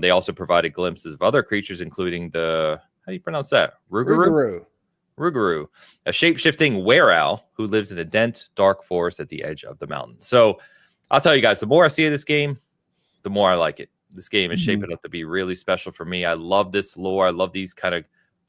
They also provided glimpses of other creatures, including the, how do you pronounce that? Rougarou, a shape-shifting were-owl who lives in a dense, dark forest at the edge of the mountain. So I'll tell you guys, the more I see of this game, the more I like it. This game is shaping up to be really special for me. I love this lore. I love these kind of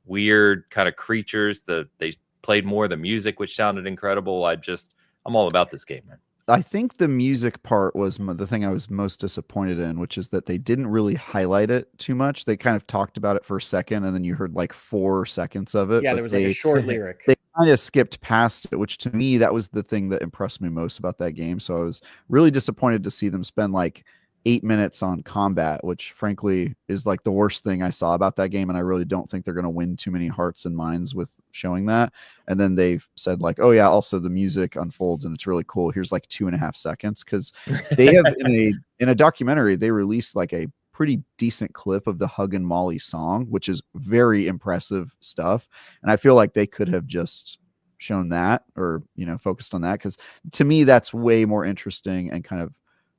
weird kind of creatures. They played more of the music, which sounded incredible. I'm all about this game, man. I think the music part was the thing I was most disappointed in, which is that they didn't really highlight it too much. They kind of talked about it for a second, and then you heard like 4 seconds of it. Yeah, there was like a short lyric. They kind of skipped past it, which to me, that was the thing that impressed me most about that game. So I was really disappointed to see them spend like 8 minutes on combat, which frankly is like the worst thing I saw about that game. And I really don't think they're going to win too many hearts and minds with showing that. And then they've said like, oh yeah, also the music unfolds and it's really cool. Here's like 2.5 seconds. Cause they have in a documentary, they released like a pretty decent clip of the Huggin' Molly song, which is very impressive stuff. And I feel like they could have just shown that or, focused on that. Cause to me, that's way more interesting and kind of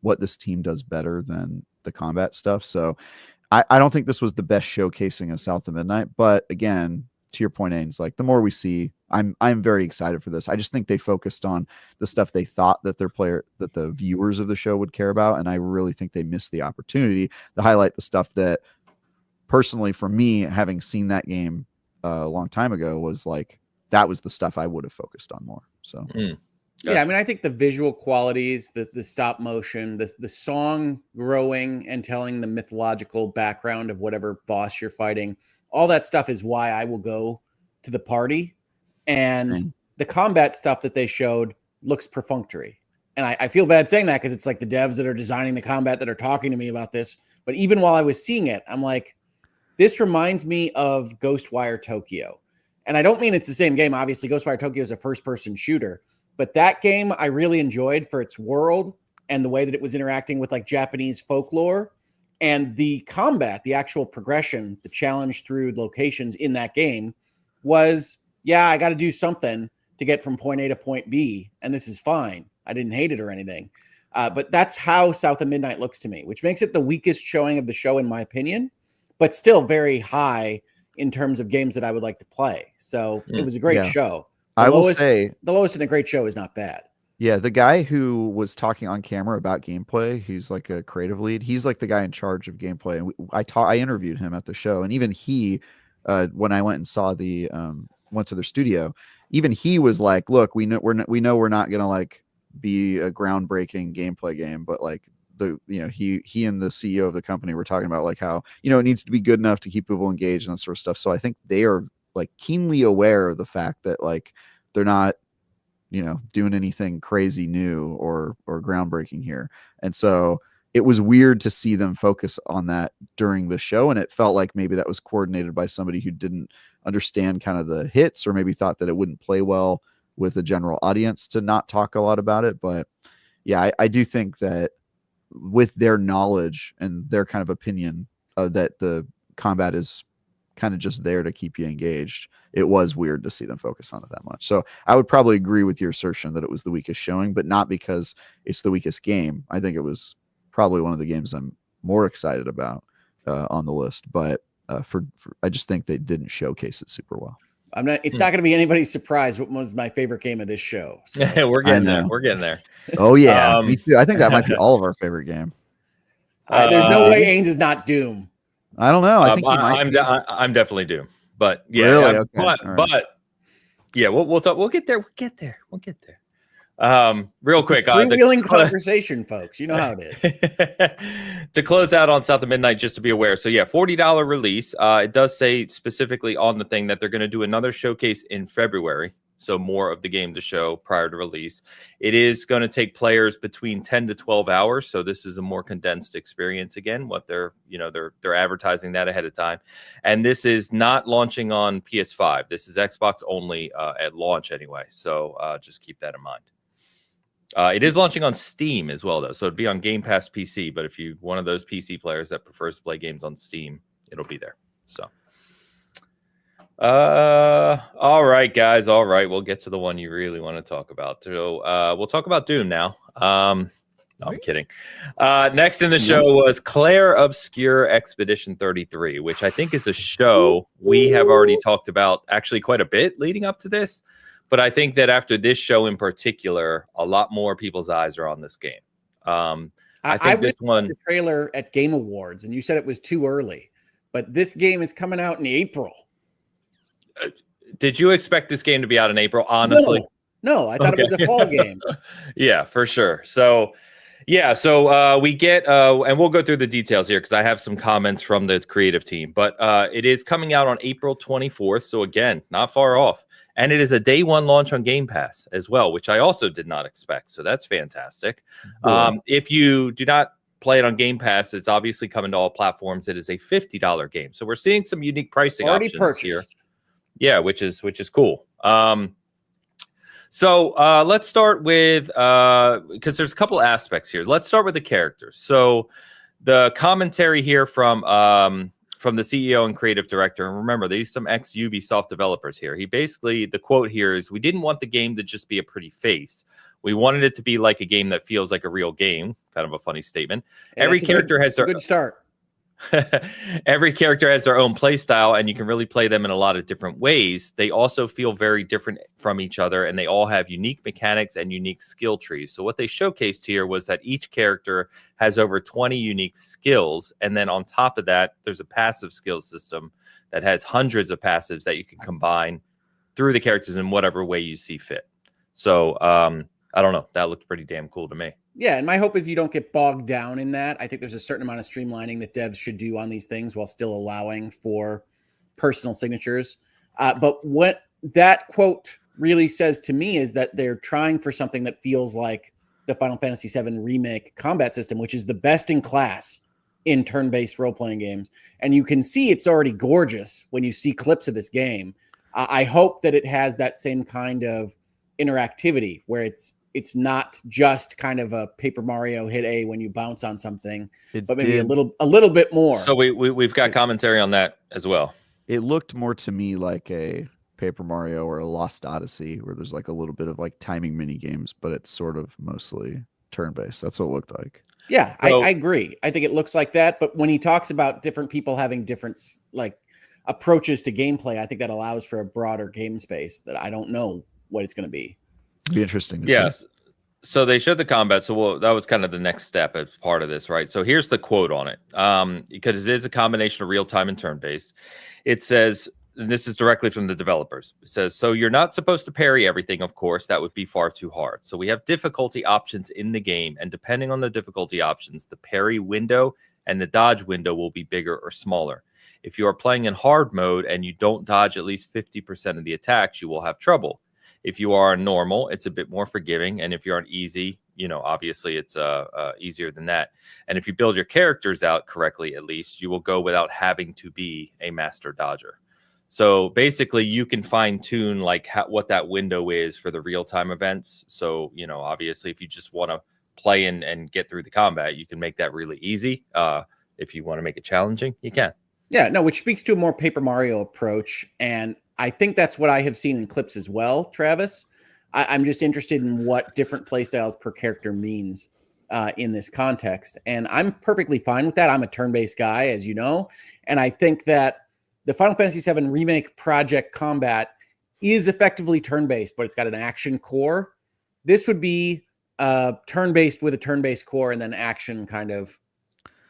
what this team does better than the combat stuff. So I don't think this was the best showcasing of South of Midnight, but again, to your point, Ains, like the more we see, I'm very excited for this. I just think they focused on the stuff they thought that that the viewers of the show would care about. And I really think they missed the opportunity to highlight the stuff that personally for me, having seen that game a long time ago, was like, that was the stuff I would have focused on more. So Gotcha. Yeah, I mean, I think the visual qualities, the stop motion, the song growing and telling the mythological background of whatever boss you're fighting, all that stuff is why I will go to the party. And the combat stuff that they showed looks perfunctory. And I feel bad saying that because it's like the devs that are designing the combat that are talking to me about this. But even while I was seeing it, I'm like, this reminds me of Ghostwire Tokyo. And I don't mean it's the same game. Obviously, Ghostwire Tokyo is a first-person shooter. But that game I really enjoyed for its world and the way that it was interacting with like Japanese folklore and the combat, the actual progression, the challenge through locations in that game was, I got to do something to get from point A to point B. And this is fine. I didn't hate it or anything. But that's how South of Midnight looks to me, which makes it the weakest showing of the show, in my opinion, but still very high in terms of games that I would like to play. So it was a great show. I will say the lowest in a great show is not bad. Yeah, the guy who was talking on camera about gameplay, he's like a creative lead. He's like the guy in charge of gameplay. And I interviewed him at the show, and even he, when I went and saw went to their studio, even he was like, "Look, we know we're not gonna like be a groundbreaking gameplay game, but like he and the CEO of the company were talking about like how it needs to be good enough to keep people engaged and that sort of stuff." So I think they are like keenly aware of the fact that like they're not doing anything crazy new or groundbreaking here. And so it was weird to see them focus on that during the show, and it felt like maybe that was coordinated by somebody who didn't understand kind of the hits, or maybe thought that it wouldn't play well with the general audience to not talk a lot about it. But yeah, I do think that with their knowledge and their kind of opinion that the combat is kind of just there to keep you engaged, it was weird to see them focus on it that much. So I would probably agree with your assertion that it was the weakest showing, but not because it's the weakest game. I think it was probably one of the games I'm more excited about on the list, but for I just think they didn't showcase it super well. It's not going to be anybody's surprise what was my favorite game of this show. So. We're getting there. We're getting there. Oh yeah, me too. I think that might be all of our favorite game. There's no way Ains is not Doom. I don't know. I think I'm definitely Doom, but yeah, really? Okay. But yeah, we'll talk. We'll get there. We'll get there. Real quick, freewheeling conversation, folks. You know how it is. To close out on South of Midnight, just to be aware. So yeah, $40 release. It does say specifically on the thing that they're going to do another showcase in February. So more of the game to show prior to release. It is going to take players between 10 to 12 hours. So this is a more condensed experience again. What they're advertising that ahead of time. And this is not launching on PS5. This is Xbox only at launch anyway. So just keep that in mind. It is launching on Steam as well, though. So it'd be on Game Pass PC. But if you're one of those PC players that prefers to play games on Steam, it'll be there. So. All right, guys. All right. We'll get to the one you really want to talk about. So we'll talk about Doom now. No, I'm kidding. Next in the show was Claire Obscur Expedition 33, which I think is a show we have already talked about actually quite a bit leading up to this. But I think that after this show in particular, a lot more people's eyes are on this game. I think this one the trailer at Game Awards, and you said it was too early, but this game is coming out in April. Did you expect this game to be out in April? Honestly, no. I thought it was a fall game. Yeah, for sure. So, yeah. So we get, and we'll go through the details here because I have some comments from the creative team. But it is coming out on April 24th. So again, not far off, and it is a day one launch on Game Pass as well, which I also did not expect. So that's fantastic. If you do not play it on Game Pass, it's obviously coming to all platforms. It is a $50 game. So we're seeing some unique pricing already options purchased here. Yeah, which is cool. So let's start with because there's a couple aspects here. Let's start with the characters. So the commentary here from the CEO and creative director, and remember, these some ex-Ubisoft developers here. He basically, the quote here is, "We didn't want the game to just be a pretty face. We wanted it to be like a game that feels like a real game." Kind of a funny statement. Yeah, every character has their good start. Every character has their own play style, and you can really play them in a lot of different ways. They also feel very different from each other, and they all have unique mechanics and unique skill trees. So what they showcased here was that each character has over 20 unique skills, and then on top of that, there's a passive skill system that has hundreds of passives that you can combine through the characters in whatever way you see fit. So I don't know. That looked pretty damn cool to me. Yeah, and my hope is you don't get bogged down in that. I think there's a certain amount of streamlining that devs should do on these things while still allowing for personal signatures. But what that quote really says to me is that they're trying for something that feels like the Final Fantasy VII Remake combat system, which is the best in class in turn-based role-playing games. And you can see it's already gorgeous when you see clips of this game. I hope that it has that same kind of interactivity where it's not just kind of a Paper Mario hit A when you bounce on something, but maybe a little bit more. So we've got commentary on that as well. It looked more to me like a Paper Mario or a Lost Odyssey, where there's like a little bit of like timing mini games, but it's sort of mostly turn-based. That's what it looked like. Yeah, so, I agree. I think it looks like that. But when he talks about different people having different like approaches to gameplay, I think that allows for a broader game space that I don't know what it's going to be. It'd be interesting to see. See. So they showed the combat. So that was kind of the next step as part of this, right? So here's the quote on it. Because it is a combination of real-time and turn-based. It says, and this is directly from the developers. It says, so you're not supposed to parry everything, of course. That would be far too hard. So we have difficulty options in the game. And depending on the difficulty options, the parry window and the dodge window will be bigger or smaller. If you are playing in hard mode and you don't dodge at least 50% of the attacks, you will have trouble. If you are on normal, it's a bit more forgiving. And if you're on easy, obviously it's easier than that. And if you build your characters out correctly, at least, you will go without having to be a master dodger. So basically, you can fine tune like what that window is for the real time events. So obviously, if you just want to play and get through the combat, you can make that really easy. If you want to make it challenging, you can. Yeah, no, which speaks to a more Paper Mario approach, and I think that's what I have seen in clips as well, Travis. I'm just interested in what different playstyles per character means in this context, and I'm perfectly fine with that. I'm a turn-based guy, as you know, and I think that the Final Fantasy VII Remake Project combat is effectively turn-based, but it's got an action core. This would be turn-based with a turn-based core and then action kind of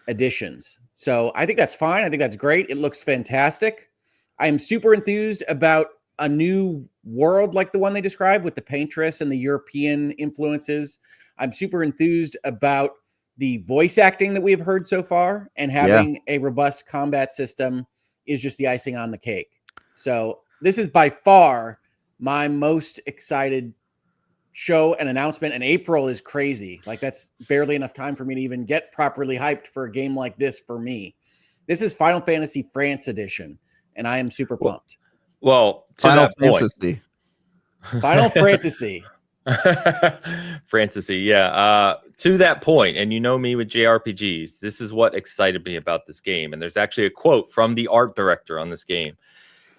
additions. So I think that's fine. I think that's great. It looks fantastic. I am super enthused about a new world like the one they described with the paintress and the European influences. I'm super enthused about the voice acting that we have heard so far, and having a robust combat system is just the icing on the cake. So this is by far my most excited show and announcement, and April is crazy. Like, that's barely enough time for me to even get properly hyped for a game like this for me. This is Final Fantasy France edition, and I am super pumped. Well, Final Fantasy. Final Fantasy. Fantasy, yeah. To that point, and you know me with JRPGs, this is what excited me about this game. And there's actually a quote from the art director on this game.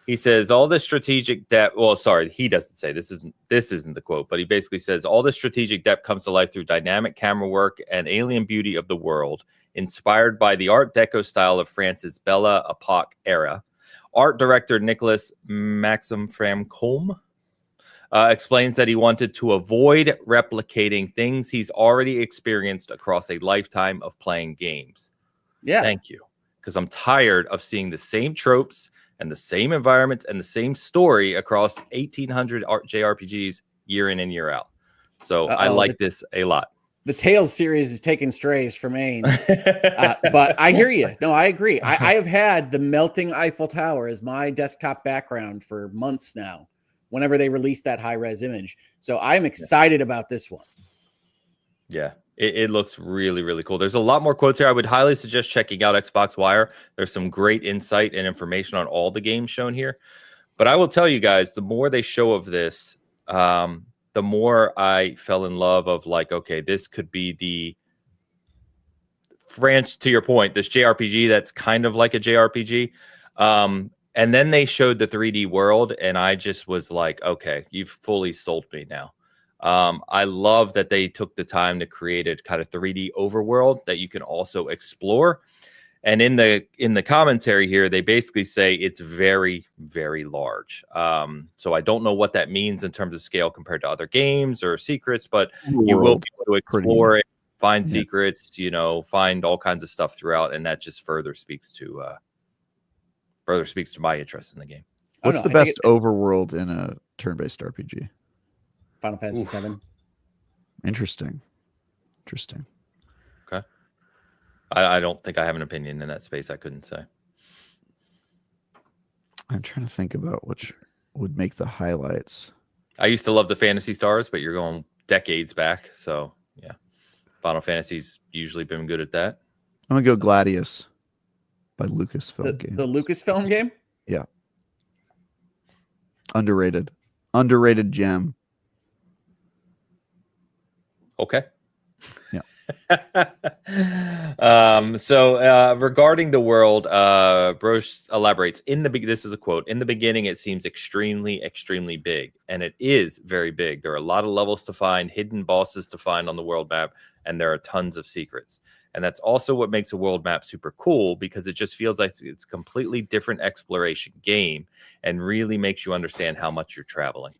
He says, all the strategic depth, well, sorry, he doesn't say, this isn't the quote, but he basically says, all the strategic depth comes to life through dynamic camera work and alien beauty of the world, inspired by the Art Deco style of France's Belle Epoque era. Art director Nicholas Maxim Framcolm explains that he wanted to avoid replicating things he's already experienced across a lifetime of playing games. Yeah. Thank you. Because I'm tired of seeing the same tropes and the same environments and the same story across 1,800 JRPGs year in and year out. So I like this a lot. The Tales series is taking strays from Ains. But I hear you. No, I agree. I have had the melting Eiffel Tower as my desktop background for months now, whenever they release that high-res image. So I'm excited about this one. Yeah, it looks really, really cool. There's a lot more quotes here. I would highly suggest checking out Xbox Wire. There's some great insight and information on all the games shown here. But I will tell you guys, the more they show of this, the more I fell in love of, like, okay, this could be the France, to your point, this JRPG that's kind of like a JRPG. And then they showed the 3D world, and I just was like, okay, you've fully sold me now. I love that they took the time to create a kind of 3D overworld that you can also explore. And in the commentary here, they basically say it's very, very large. So I don't know what that means in terms of scale compared to other games or secrets, but you will be able to explore it, find secrets, find all kinds of stuff throughout, and that just further speaks to my interest in the game. What's the best overworld in a turn-based RPG? Final Fantasy VII. Interesting. Okay. I don't think I have an opinion in that space. I couldn't say. I'm trying to think about which would make the highlights. I used to love the Phantasy Stars, but you're going decades back. So, yeah. Final Fantasy's usually been good at that. I'm going to go Gladius by Lucasfilm game. The Lucasfilm game? Yeah. Underrated gem. Okay. Yeah. So regarding the world, Broche elaborates this is a quote. In the beginning, it seems extremely, extremely big, and it is very big. There are a lot of levels to find, hidden bosses to find on the world map, and there are tons of secrets. And that's also what makes a world map super cool, because it just feels like it's a completely different exploration game and really makes you understand how much you're traveling.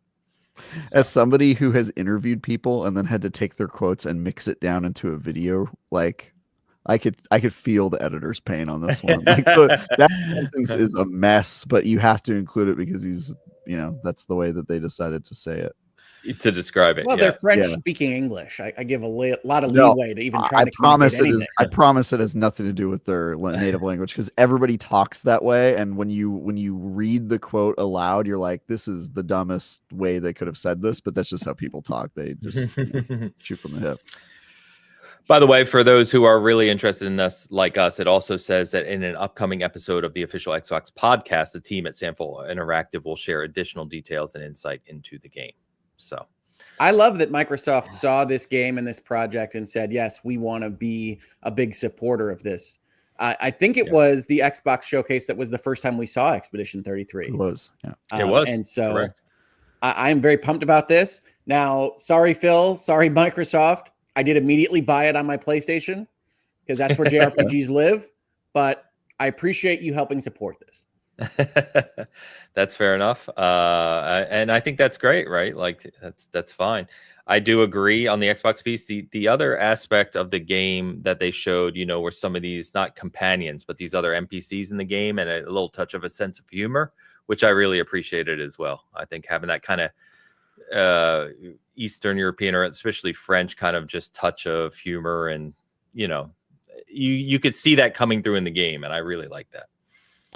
As somebody who has interviewed people and then had to take their quotes and mix it down into a video, like I could feel the editor's pain on this one. Like that sentence is a mess, but you have to include it because that's the way that they decided to say it. To describe it. Well, they're French speaking English. I give a lot of leeway to even try to communicate anything. I promise it has nothing to do with their native language, because everybody talks that way. And when you read the quote aloud, you're like, this is the dumbest way they could have said this, but that's just how people talk. They just shoot from the hip. By the way, for those who are really interested in this, like us, it also says that in an upcoming episode of the official Xbox podcast, the team at Sample Interactive will share additional details and insight into the game. So I love that Microsoft saw this game and this project and said, yes, we want to be a big supporter of this. I think it was the Xbox showcase that was the first time we saw Expedition 33. It was, yeah. It was. And so I'm very pumped about this. Now, sorry, Phil. Sorry, Microsoft. I did immediately buy it on my PlayStation because that's where JRPGs live. But I appreciate you helping support this. That's fair enough. And I think that's great, right? Like that's fine. I do agree on the Xbox piece. The other aspect of the game that they showed, were some of these not companions, but these other NPCs in the game and a little touch of a sense of humor, which I really appreciated as well. I think having that kind of Eastern European or especially French kind of just touch of humor and you could see that coming through in the game, and I really like that.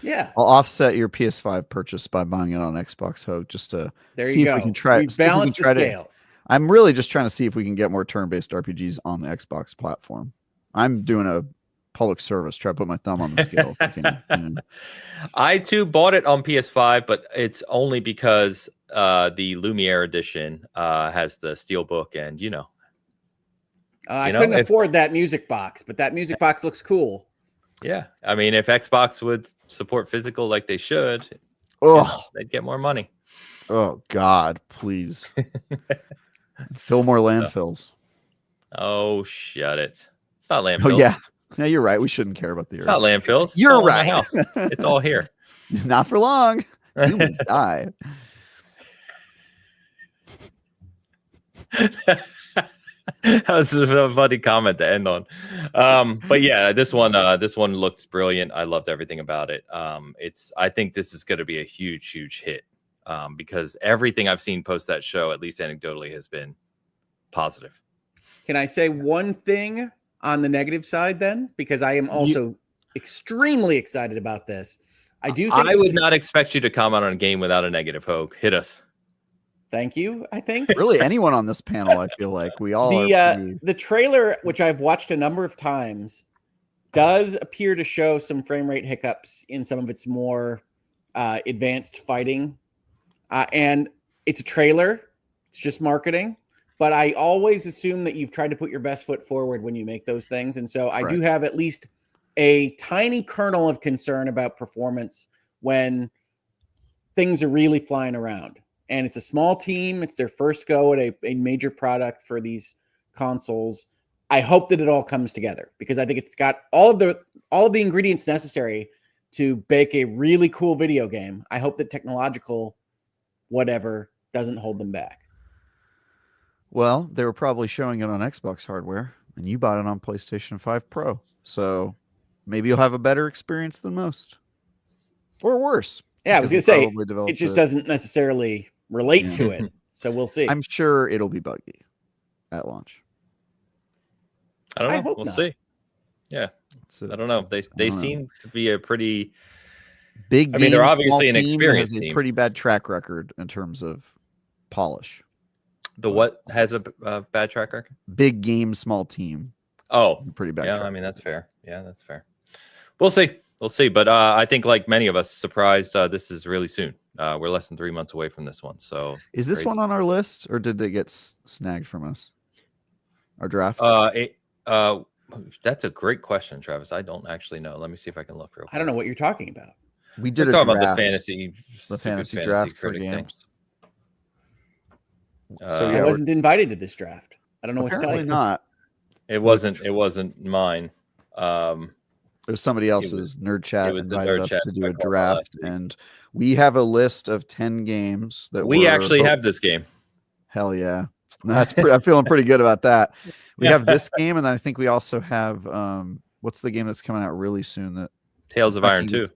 Yeah, I'll offset your PS5 purchase by buying it on Xbox Ho just to see if we can try. Balance the scales. I'm really just trying to see if we can get more turn-based RPGs on the Xbox platform. I'm doing a public service, try to put my thumb on the scale. I too bought it on PS5, but it's only because the Lumiere edition has the steelbook, and I couldn't afford that music box, but that music box looks cool. Yeah, I mean, if Xbox would support physical like they should, they'd get more money. Oh God, please fill more landfills. Oh, shut it! It's not landfills. Oh yeah. Yeah, you're right. We shouldn't care about the earth. It's not landfills. You're right. It's all here. Not for long. Humans die. That was a funny comment to end on. But yeah, this one looks brilliant. I loved everything about it. I think this is going to be a huge hit because everything I've seen post that show, at least anecdotally, has been positive. Can I say one thing on the negative side then? Because I am also extremely excited about this. I do think I would not expect you to comment on a game without a negative, Hogue. Hit us. Thank you. I think really anyone on this panel, I feel like we all the trailer, which I've watched a number of times, does appear to show some frame rate hiccups in some of its more advanced fighting. And it's a trailer. It's just marketing. But I always assume that you've tried to put your best foot forward when you make those things. And so I do have at least a tiny kernel of concern about performance when things are really flying around. And it's a small team. It's their first go at a major product for these consoles. I hope that it all comes together because I think it's got all of the ingredients necessary to bake a really cool video game. I hope that technological whatever doesn't hold them back. Well, they were probably showing it on Xbox hardware, and you bought it on PlayStation 5 Pro. So maybe you'll have a better experience than most. Or worse. Yeah, I was going to say, it just doesn't necessarily relate to it. So we'll see. I'm sure it'll be buggy at launch. I don't know. We'll see. Yeah. I don't know. They seem to be a pretty big. I mean, they're obviously an experienced team. Pretty bad track record in terms of polish. The what has a bad track record? Big game, small team. Oh, pretty bad. Yeah, I mean that's fair. Yeah, that's fair. We'll see. We'll see. But I think, like many of us, surprised this is really soon. We're less than 3 months away from this one. So is this one on our list, or did they get snagged from us? Our draft. That's a great question, Travis. I don't actually know. Let me see if I can look real quick. I don't know what you're talking about. We did talking about the fantasy draft for games. So I wasn't invited to this draft. I don't know what to tell you. Not. It wasn't mine. It was somebody else's nerd chat invited us to do a draft, and we have a list of 10 games that we actually have this game. Hell yeah. I'm feeling pretty good about that. We have this game, and then I think we also have what's the game that's coming out really soon? That Tales of Iron 2.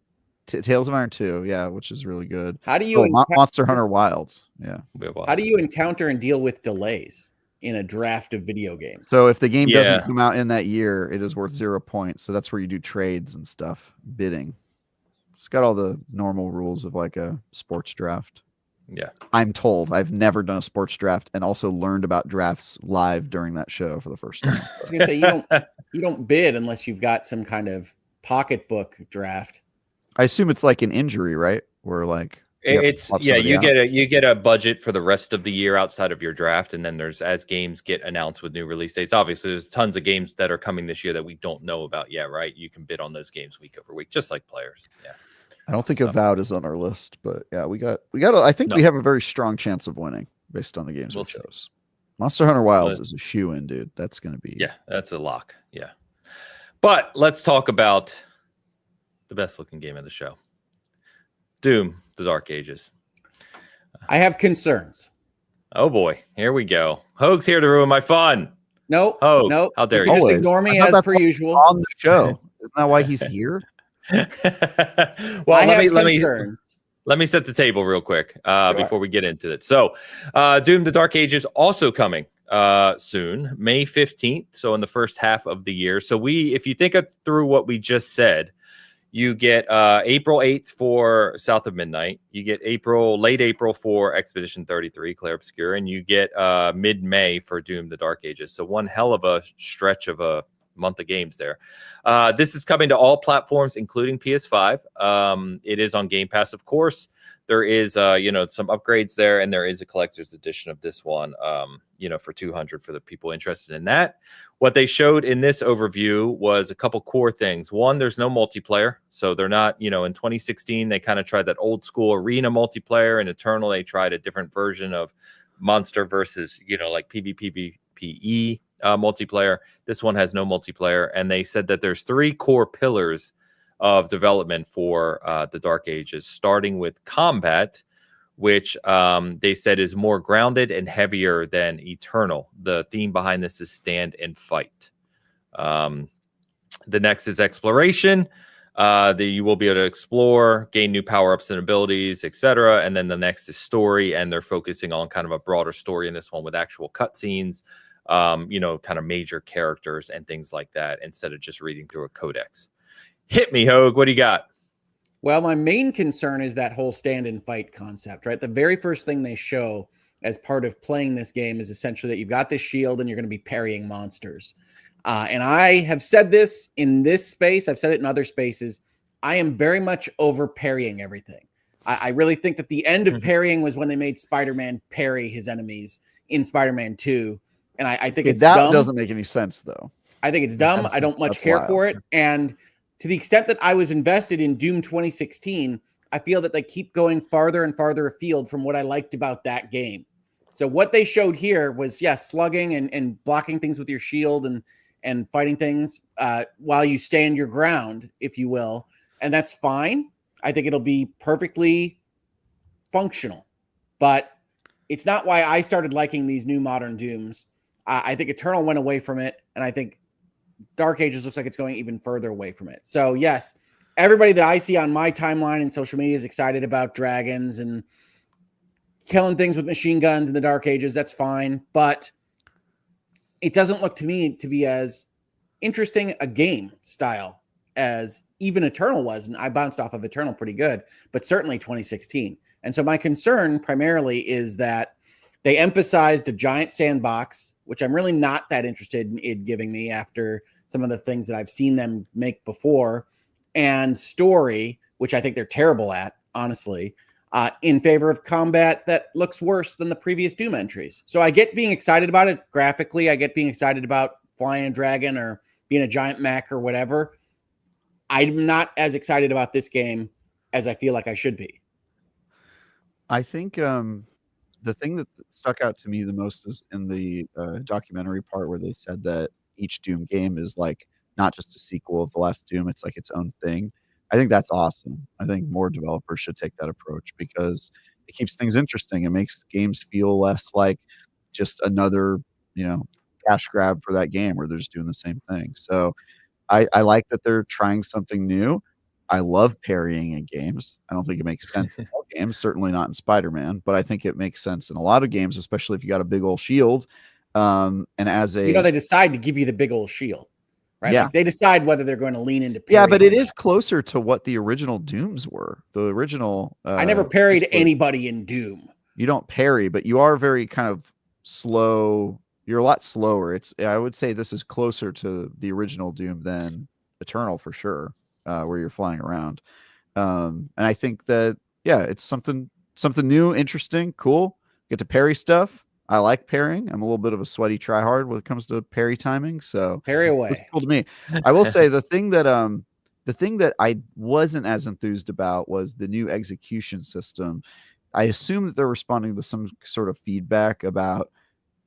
Tales of Iron 2, yeah, which is really good. How do you Monster Hunter Wilds? Yeah. How do you encounter and deal with delays in a draft of video games? So if the game doesn't come out in that year, it is worth 0 points. So that's where you do trades and stuff, bidding. It's got all the normal rules of like a sports draft. Yeah. I'm told. I've never done a sports draft, and also learned about drafts live during that show for the first time. I was gonna say you don't bid unless you've got some kind of pocketbook draft. I assume it's like an injury, right? Where like it's you get a budget for the rest of the year outside of your draft, and then there's as games get announced with new release dates. Obviously, there's tons of games that are coming this year that we don't know about yet, right? You can bid on those games week over week, just like players. Yeah. I don't think Avowed is on our list, but yeah, we got. I think we have a very strong chance of winning based on the games we chose. Monster Hunter Wilds is a shoe-in, dude. That's going to be that's a lock. Yeah, but let's talk about the best-looking game of the show, Doom: The Dark Ages. I have concerns. Oh boy, here we go. Hoag's here to ruin my fun. No, Hoag, no. How dare you? Just ignore me as per usual on the show. Isn't that why he's here? Well, let me set the table real quick before we get into it. So, Doom: The Dark Ages also coming soon, May 15th. So in the first half of the year. So if you think through what we just said, you get April 8th for South of Midnight. You get late April for Expedition 33, Claire Obscur, and you get mid-May for Doom: The Dark Ages. So one hell of a stretch of a month of games there. This is coming to all platforms, including PS5. It is on Game Pass, of course. There is, some upgrades there, and there is a collector's edition of this one, for $200 for the people interested in that. What they showed in this overview was a couple core things. One, there's no multiplayer, so they're not, in 2016 they kind of tried that old school arena multiplayer. In Eternal, they tried a different version of monster versus, like PvPvE multiplayer. This one has no multiplayer, and they said that there's 3 core pillars of development for the Dark Ages, starting with combat, which they said is more grounded and heavier than Eternal. The theme behind this is stand and fight. The next is exploration. That you will be able to explore, gain new power-ups and abilities, etc. And then the next is story, and they're focusing on kind of a broader story in this one with actual cutscenes, kind of major characters and things like that, instead of just reading through a codex. Hit me, Hoag. What do you got? Well, my main concern is that whole stand and fight concept, right? The very first thing they show as part of playing this game is essentially that you've got this shield and you're going to be parrying monsters. And I have said this in this space. I've said it in other spaces. I am very much over parrying everything. I really think that the end of parrying was when they made Spider-Man parry his enemies in Spider-Man 2. And I think it's dumb. Doesn't make any sense, though. I think it's dumb. I don't much care for it. And to the extent that I was invested in Doom 2016, I feel that they keep going farther and farther afield from what I liked about that game. So what they showed here was, slugging and blocking things with your shield and fighting things while you stand your ground, if you will. And that's fine. I think it'll be perfectly functional. But it's not why I started liking these new modern Dooms. I think Eternal went away from it, and I think Dark Ages looks like it's going even further away from it. So, yes, everybody that I see on my timeline and social media is excited about dragons and killing things with machine guns in the Dark Ages. That's fine. But it doesn't look to me to be as interesting a game style as even Eternal was. And I bounced off of Eternal pretty good, but certainly 2016. And so my concern primarily is that they emphasized a giant sandbox, which I'm really not that interested in giving me after some of the things that I've seen them make before, and story, which I think they're terrible at, honestly, in favor of combat that looks worse than the previous Doom entries. So I get being excited about it graphically. I get being excited about flying a dragon or being a giant mech or whatever. I'm not as excited about this game as I feel like I should be. I think the thing that stuck out to me the most is in the documentary part where they said that each Doom game is like not just a sequel of the last Doom, it's like its own thing. I think that's awesome. I think more developers should take that approach because it keeps things interesting. It makes games feel less like just another, cash grab for that game where they're just doing the same thing. So I like that they're trying something new. I love parrying in games. I don't think it makes sense in all games, certainly not in Spider-Man, but I think it makes sense in a lot of games, especially if you got a big old shield. And as a they decide to give you the big old shield, right? Yeah. Like they decide whether they're going to lean into parrying. Yeah, but it is closer to what the original Dooms were. The original I never parried anybody in Doom. you don't parry, but you are very kind of slow. You're a lot slower. I would say this is closer to the original Doom than Eternal for sure, where you're flying around. And I think that, yeah, it's something new, interesting, cool. Get to parry stuff. I like parrying. I'm a little bit of a sweaty tryhard when it comes to parry timing. So parry away. It's cool to me. I will say the thing that I wasn't as enthused about was the new execution system. I assume that they're responding to some sort of feedback about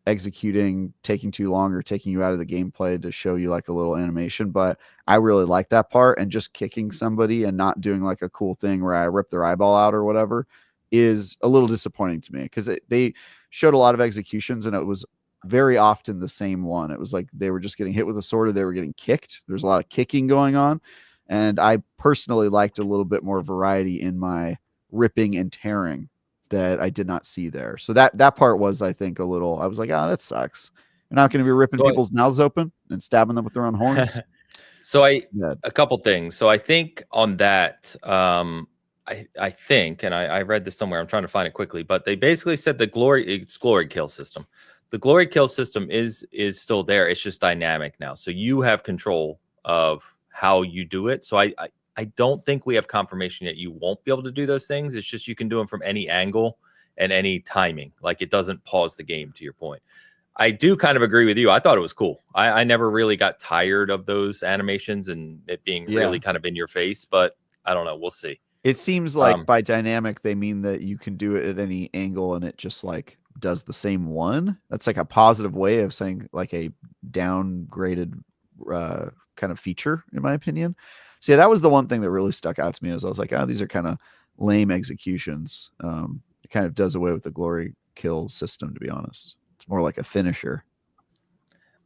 executing taking too long or taking you out of the gameplay to show you like a little animation, but I really like that part, and just kicking somebody and not doing like a cool thing where I rip their eyeball out or whatever is a little disappointing to me, because they showed a lot of executions and it was very often the same one. It was like they were just getting hit with a sword or they were getting kicked. There's a lot of kicking going on, and I personally liked a little bit more variety in my ripping and tearing that I did not see there. So that part was, I think, a little, I was like, oh, that sucks. You're not going to be ripping people's mouths open and stabbing them with their own horns. So a couple things. So I think on that, I think, and I read this somewhere, I'm trying to find it quickly, but they basically said the glory kill system. The glory kill system is still there. It's just dynamic now. So you have control of how you do it. So I don't think we have confirmation yet you won't be able to do those things. It's just you can do them from any angle and any timing. Like, it doesn't pause the game, to your point. I do kind of agree with you. I thought it was cool. I never really got tired of those animations and it being really kind of in your face, but I don't know. We'll see. It seems like by dynamic, they mean that you can do it at any angle and it just like does the same one. That's like a positive way of saying like a downgraded kind of feature, in my opinion. So yeah, that was the one thing that really stuck out to me, as I was like, oh, these are kind of lame executions. It kind of does away with the glory kill system, to be honest. It's more like a finisher.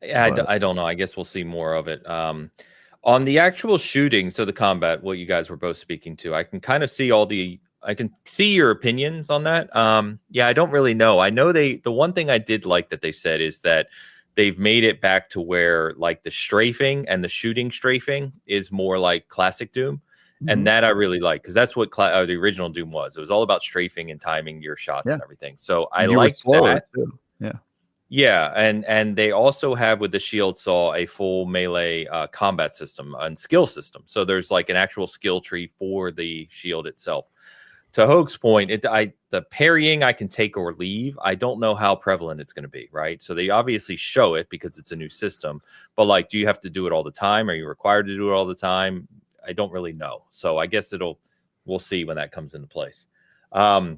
Yeah, I don't know. I guess we'll see more of it. On the actual shooting, so the combat, what you guys were both speaking to, I can kind of see I can see your opinions on that. Yeah, I don't really know. I know the one thing I did like that they said is that they've made it back to where like the strafing and the shooting strafing is more like classic Doom. Mm-hmm. And that I really like, because that's what the original Doom was. It was all about strafing and timing your shots and everything. So I liked that. Too. Yeah. Yeah, and they also have with the Shield Saw a full melee combat system and skill system. So there's like an actual skill tree for the shield itself. To Hoag's point, the parrying I can take or leave. I don't know how prevalent it's going to be, right? So they obviously show it because it's a new system, but like, do you have to do it all the time? Are you required to do it all the time? I don't really know. So I guess we'll see when that comes into place. I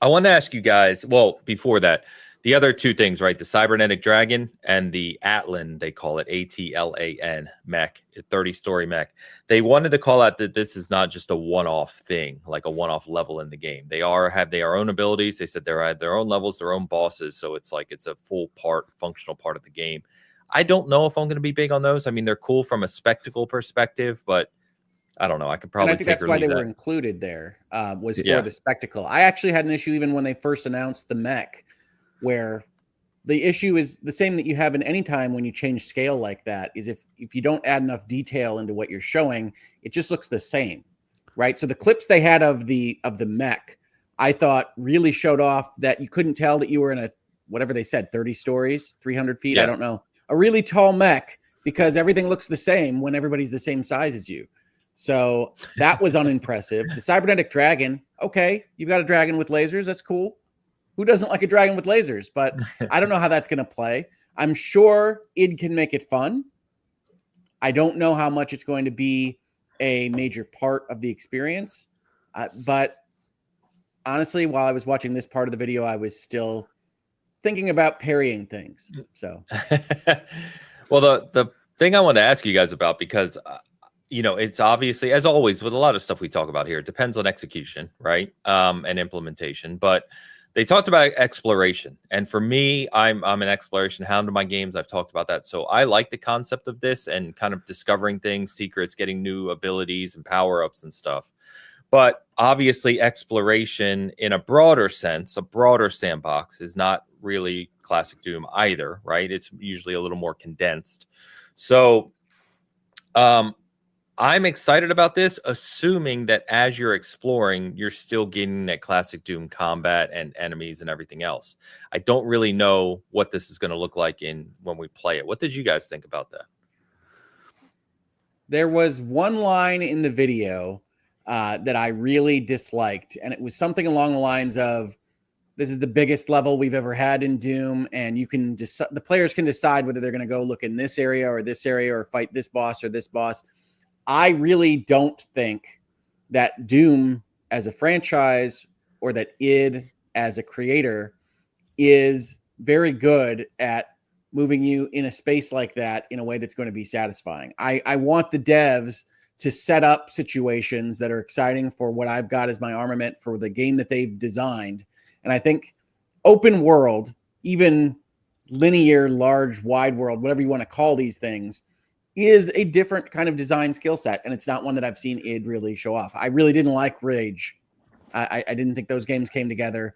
want to ask you guys, well, before that, the other two things, right? The cybernetic dragon and the Atlan, they call it ATLAN mech, a 30-story mech. They wanted to call out that this is not just a one-off thing, like a one-off level in the game. They have their own abilities. They said they're at their own levels, their own bosses. So it's like it's a functional part of the game. I don't know if I'm going to be big on those. I mean, they're cool from a spectacle perspective, but I don't know. I could probably. And I think that's why they were included there. Was for the spectacle. I actually had an issue even when they first announced the mech, where the issue is the same that you have in any time when you change scale like that, is if you don't add enough detail into what you're showing, it just looks the same, right? So the clips they had of the mech, I thought really showed off that you couldn't tell that you were in a, whatever they said, 30 stories, 300 feet, I don't know, a really tall mech, because everything looks the same when everybody's the same size as you. So that was unimpressive. The cybernetic dragon, okay, you've got a dragon with lasers, that's cool. Who doesn't like a dragon with lasers? But I don't know how that's going to play. I'm sure id can make it fun. I don't know how much it's going to be a major part of the experience. But honestly, while I was watching this part of the video, I was still thinking about parrying things. So, well, the thing I want to ask you guys about, because it's obviously, as always with a lot of stuff we talk about here, it depends on execution, right? And implementation, but they talked about exploration. And for me, I'm an exploration hound in my games. I've talked about that. So I like the concept of this and kind of discovering things, secrets, getting new abilities and power-ups and stuff. But obviously exploration in a broader sense, a broader sandbox, is not really classic Doom either, right? It's usually a little more condensed. So I'm excited about this, assuming that as you're exploring, you're still getting that classic Doom combat and enemies and everything else. I don't really know what this is going to look like when we play it. What did you guys think about that? There was one line in the video that I really disliked, and it was something along the lines of, "This is the biggest level we've ever had in Doom, and you can the players can decide whether they're going to go look in this area or fight this boss or this boss." I really don't think that Doom as a franchise or that id as a creator is very good at moving you in a space like that in a way that's going to be satisfying. I want the devs to set up situations that are exciting for what I've got as my armament for the game that they've designed. And I think open world, even linear, large, wide world, whatever you want to call these things, is a different kind of design skill set, and it's not one that I've seen id really show off. I really didn't like Rage. I didn't think those games came together.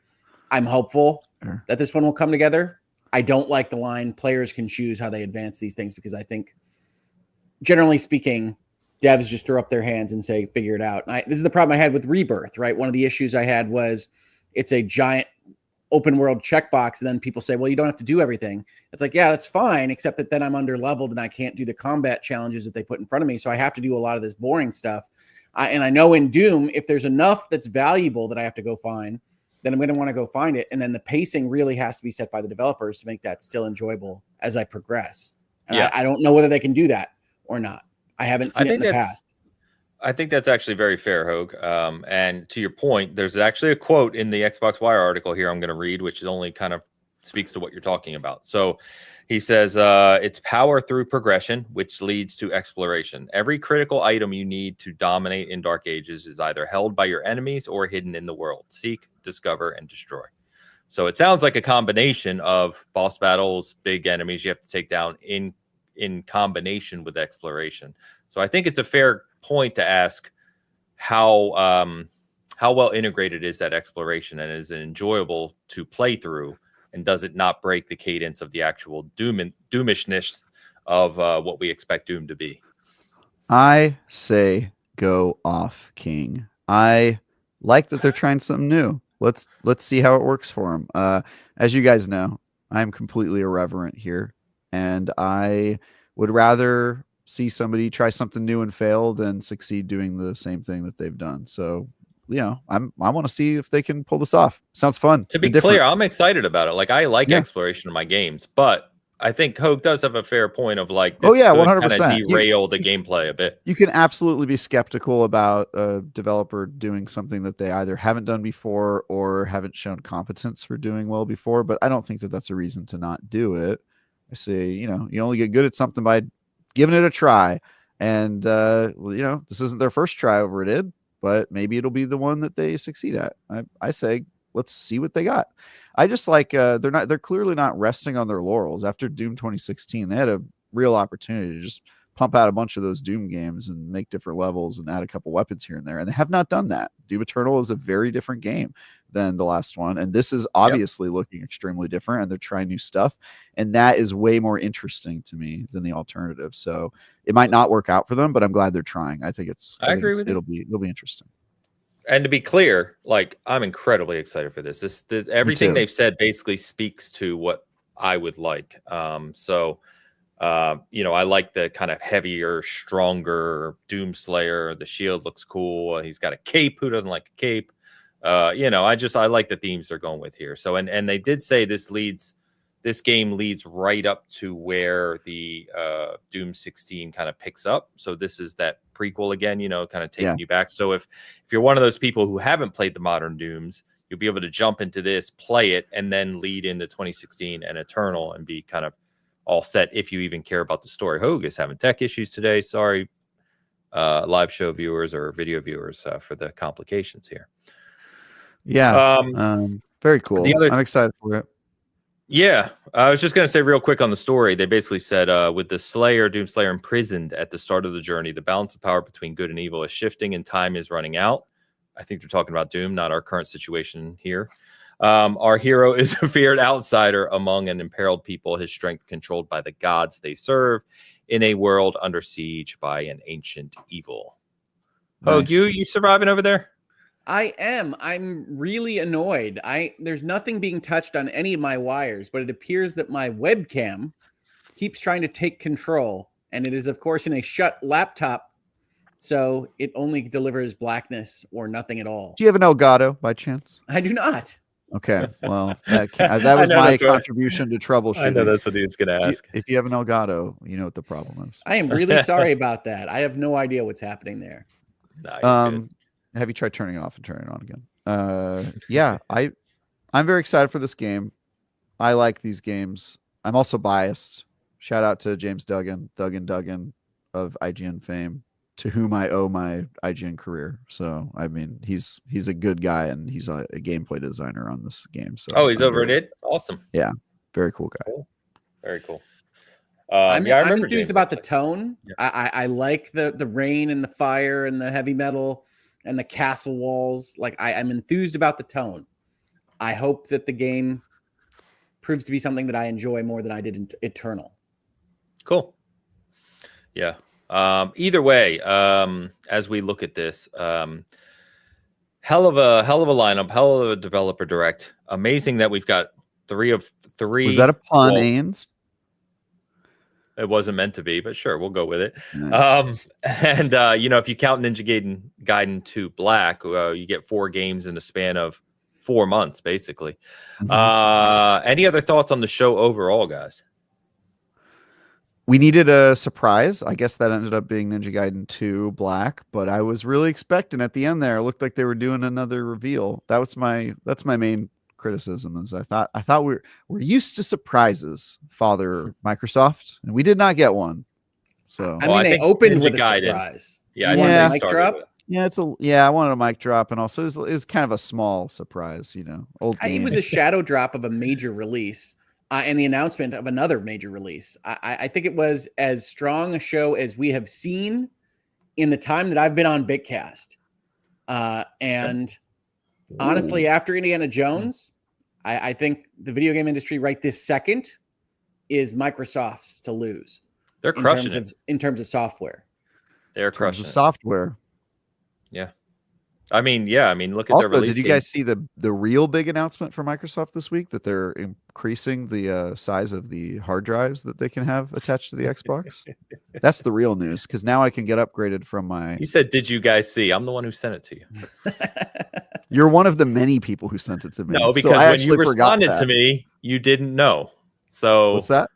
I'm hopeful that this one will come together. I don't like the line, players can choose how they advance these things, because I think, generally speaking, devs just throw up their hands and say, figure it out. This is the problem I had with Rebirth, right? One of the issues I had was it's a giant open world checkbox, and then people say, well, you don't have to do everything. It's like, yeah, that's fine, except that then I'm under leveled and I can't do the combat challenges that they put in front of me. So I have to do a lot of this boring stuff. And I know in Doom, if there's enough that's valuable that I have to go find, then I'm going to want to go find it. And then the pacing really has to be set by the developers to make that still enjoyable as I progress. And I don't know whether they can do that or not. I haven't seen it in the past. I think that's actually very fair, Hogue. And to your point, there's actually a quote in the Xbox Wire article here I'm going to read, which is only kind of speaks to what you're talking about. So he says, it's power through progression, which leads to exploration. Every critical item you need to dominate in Dark Ages is either held by your enemies or hidden in the world. Seek, discover, and destroy. So it sounds like a combination of boss battles, big enemies you have to take down in combination with exploration. So I think it's a fair point to ask how well integrated is that exploration, and is it enjoyable to play through, and does it not break the cadence of the actual doomishness of what we expect Doom to be? I say go off, King. I like that they're trying something new. Let's see how it works for them. As you guys know, I'm completely irreverent here, and I would rather see somebody try something new and fail than succeed doing the same thing that they've done. So, I want to see if they can pull this off. Sounds fun. To be clear, I'm excited about it. Like, I like exploration in my games, but I think Hogue does have a fair point of like, this 100%. Kind of derail the gameplay a bit. You can absolutely be skeptical about a developer doing something that they either haven't done before or haven't shown competence for doing well before, but I don't think that that's a reason to not do it. I say, you only get good at something by giving it a try. And, this isn't their first try over at id, but maybe it'll be the one that they succeed at. I say, let's see what they got. I just like, they're clearly not resting on their laurels. After Doom 2016, they had a real opportunity to just pump out a bunch of those Doom games and make different levels and add a couple weapons here and there. And they have not done that. Doom Eternal is a very different game than the last one. And this is obviously looking extremely different, and they're trying new stuff. And that is way more interesting to me than the alternative. So it might not work out for them, but I'm glad they're trying. I think it'll be interesting. And to be clear, like, I'm incredibly excited for this. This everything they've said basically speaks to what I would like. I like the kind of heavier, stronger Doomslayer. The shield looks cool. He's got a cape. Who doesn't like a cape? I like the themes they're going with here. So, and they did say this game leads right up to where the Doom 16 kind of picks up. So this is that prequel again, kind of taking you back. So if you're one of those people who haven't played the modern Dooms, you'll be able to jump into this, play it, and then lead into 2016 and Eternal and be kind of all set if you even care about the story. Hogue is having tech issues today. Sorry, live show viewers or video viewers for the complications here. Yeah, very cool. I'm excited for it. Yeah, I was just going to say real quick on the story. They basically said with the Doomslayer imprisoned at the start of the journey, the balance of power between good and evil is shifting and time is running out. I think they're talking about Doom, not our current situation here. Our hero is a feared outsider among an imperiled people, his strength controlled by the gods they serve. in a world under siege by an ancient evil. Nice. Hogue, you surviving over there? I am. I'm really annoyed. There's nothing being touched on any of my wires, but it appears that my webcam keeps trying to take control, and it is, of course, in a shut laptop, so it only delivers blackness or nothing at all. Do you have an Elgato by chance? I do not. Okay, well, that was my contribution to troubleshooting. I know that's what he was going to ask. If you have an Elgato, you know what the problem is. I am really sorry about that. I have no idea what's happening there. Nah, have you tried turning it off and turning it on again? Yeah, I'm very excited for this game. I like these games. I'm also biased. Shout out to James Duggan of IGN fame, to whom I owe my IGN career. So, I mean, he's a good guy, and he's a gameplay designer on this game. So, he's over at it. Awesome. Yeah, very cool guy. Cool. Very cool. I'm enthused about the tone. Yeah. I like the rain and the fire and the heavy metal and the castle walls. Like I'm enthused about the tone. I hope that the game proves to be something that I enjoy more than I did in Eternal. Cool. Yeah. Either way, as we look at this, hell of a lineup, hell of a developer direct. Amazing that we've got three of three. Was that a pun, Ains? It wasn't meant to be, but sure, we'll go with it. Nice. If you count Ninja Gaiden 2 Black, you get 4 games in the span of 4 months, basically. Mm-hmm. Any other thoughts on the show overall, guys? We needed a surprise. I guess that ended up being Ninja Gaiden 2 Black, but I was really expecting at the end there. It looked like they were doing another reveal. That's my main criticism. Is I thought we're used to surprises, Father Microsoft, and we did not get one. So they opened with a surprise. Yeah, mic drop. I wanted a mic drop, and also it was kind of a small surprise. Old game. It was a shadow drop of a major release. And the announcement of another major release. I think it was as strong a show as we have seen in the time that I've been on Bitcast. And honestly, after Indiana Jones, I think the video game industry right this second is Microsoft's to lose. They're crushing it. In terms of software. They're crushing software. Yeah. Look at also, their release. Did you guys see the real big announcement from Microsoft this week that they're increasing the size of the hard drives that they can have attached to the Xbox? That's the real news, because now I can get upgraded from my... You said, did you guys see? I'm the one who sent it to you. You're one of the many people who sent it to me. No, because when you responded to me, you didn't know. So what's that?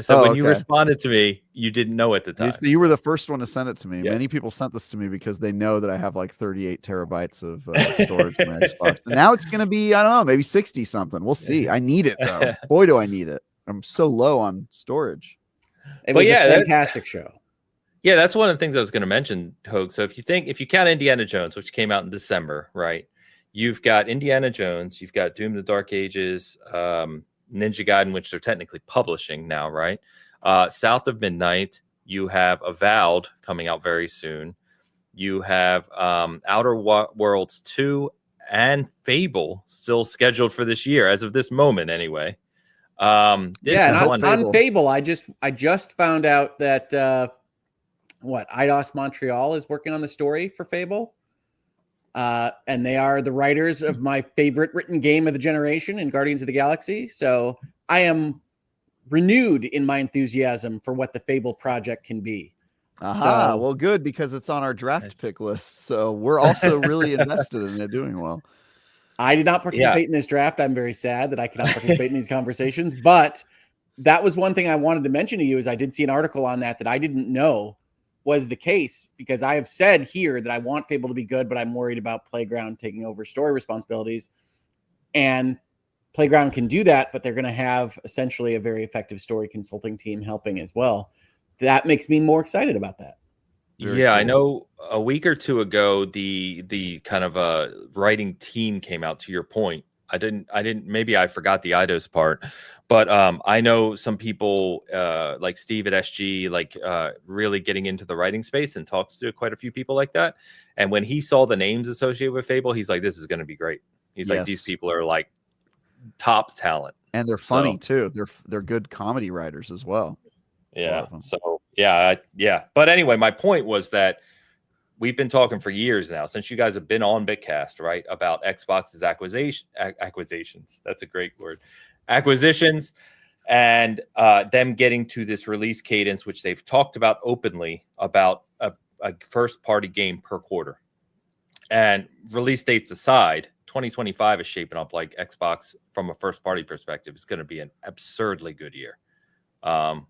So when you responded to me, you didn't know at the time. You were the first one to send it to me. Yes. Many people sent this to me because they know that I have like 38 terabytes of storage in my Xbox. And now it's going to be, I don't know, maybe 60 something. We'll see. I need it though. Boy, do I need it. I'm so low on storage. It was a fantastic show. Yeah, that's one of the things I was going to mention, Hogue. So if you count Indiana Jones, which came out in December, right? You've got Indiana Jones, you've got Doom: The Dark Ages, Ninja Gaiden, which they're technically publishing now, right? South of Midnight, you have Avowed coming out very soon. You have Outer Worlds 2 and Fable still scheduled for this year, as of this moment, anyway. On Fable, I just found out that Eidos Montreal is working on the story for Fable. And they are the writers of my favorite written game of the generation in Guardians of the Galaxy. So I am renewed in my enthusiasm for what the Fable project can be. Aha, well, good, because it's on our draft pick list. So we're also really invested in it doing well. I did not participate in this draft. I'm very sad that I cannot participate in these conversations. But that was one thing I wanted to mention to you, is I did see an article on that I didn't know was the case, because I have said here that I want Fable to be good, but I'm worried about Playground taking over story responsibilities. And Playground can do that, but they're going to have essentially a very effective story consulting team helping as well. That makes me more excited about that. Very cool. I know a week or two ago, the kind of writing team came out, to your point. Maybe I forgot the Eidos part, but I know some people like Steve at SG, really getting into the writing space, and talks to quite a few people like that. And when he saw the names associated with Fable, he's like, this is going to be great. He's like, these people are like top talent. And they're funny too. They're good comedy writers as well. Yeah. So Yeah. But anyway, my point was that we've been talking for years now, since you guys have been on Bitcast, right, about Xbox's acquisitions. That's a great word. Acquisitions, and them getting to this release cadence, which they've talked about openly, about a first-party game per quarter. And release dates aside, 2025 is shaping up like Xbox from a first-party perspective. It's going to be an absurdly good year,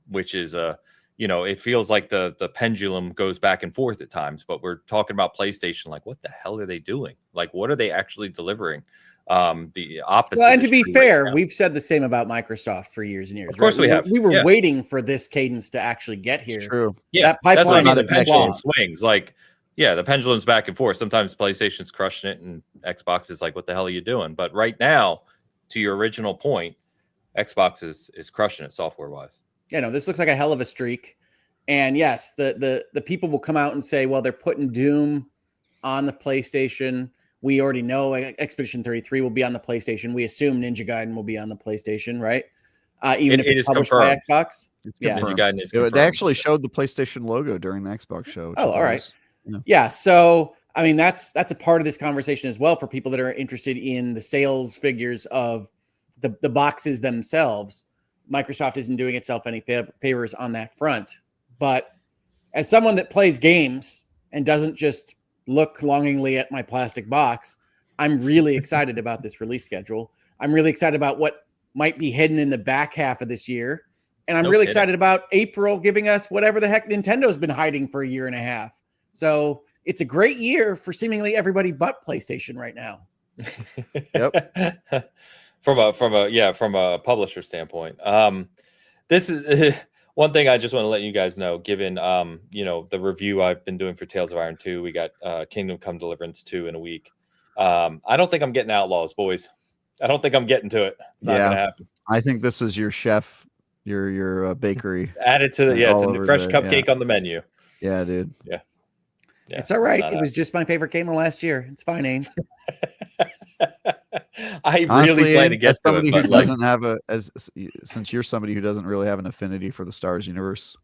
which is it feels like the pendulum goes back and forth at times, but we're talking about PlayStation. Like, what the hell are they doing? Like, what are they actually delivering? The opposite. Well, and to be fair, we've said the same about Microsoft for years and years. Of course, we have. We were waiting for this cadence to actually get here. It's true. Yeah, that pipeline that's what the pendulum swings. Like, yeah, the pendulum's back and forth. Sometimes PlayStation's crushing it, and Xbox is like, "What the hell are you doing?" But right now, to your original point, Xbox is crushing it software wise. This looks like a hell of a streak. And yes, the people will come out and say, well, they're putting Doom on the PlayStation. We already know Expedition 33 will be on the PlayStation. We assume Ninja Gaiden will be on the PlayStation, right? Even if it's published by Xbox. Yeah, Ninja Gaiden is confirmed. They actually showed the PlayStation logo during the Xbox show. Oh, all right. Yeah. So, I mean, that's a part of this conversation as well for people that are interested in the sales figures of the boxes themselves. Microsoft isn't doing itself any favors on that front. But as someone that plays games and doesn't just look longingly at my plastic box, I'm really excited about this release schedule. I'm really excited about what might be hidden in the back half of this year. And I'm really excited about April giving us whatever the heck Nintendo's been hiding for a year and a half. So it's a great year for seemingly everybody but PlayStation right now. Yep. From a publisher standpoint. This is one thing I just want to let you guys know, given the review I've been doing for Tales of Iron 2. We got Kingdom Come Deliverance 2 in a week. I don't think I'm getting Outlaws, boys. I don't think I'm getting to it. It's not going to happen. I think this is your chef, your bakery. Added to it's a fresh cupcake on the menu. Yeah, dude. Yeah. It's all right. It was just my favorite game of last year. It's fine, Ains. I really plan to get to somebody it, who doesn't have since you're somebody who doesn't really have an affinity for the Stars universe,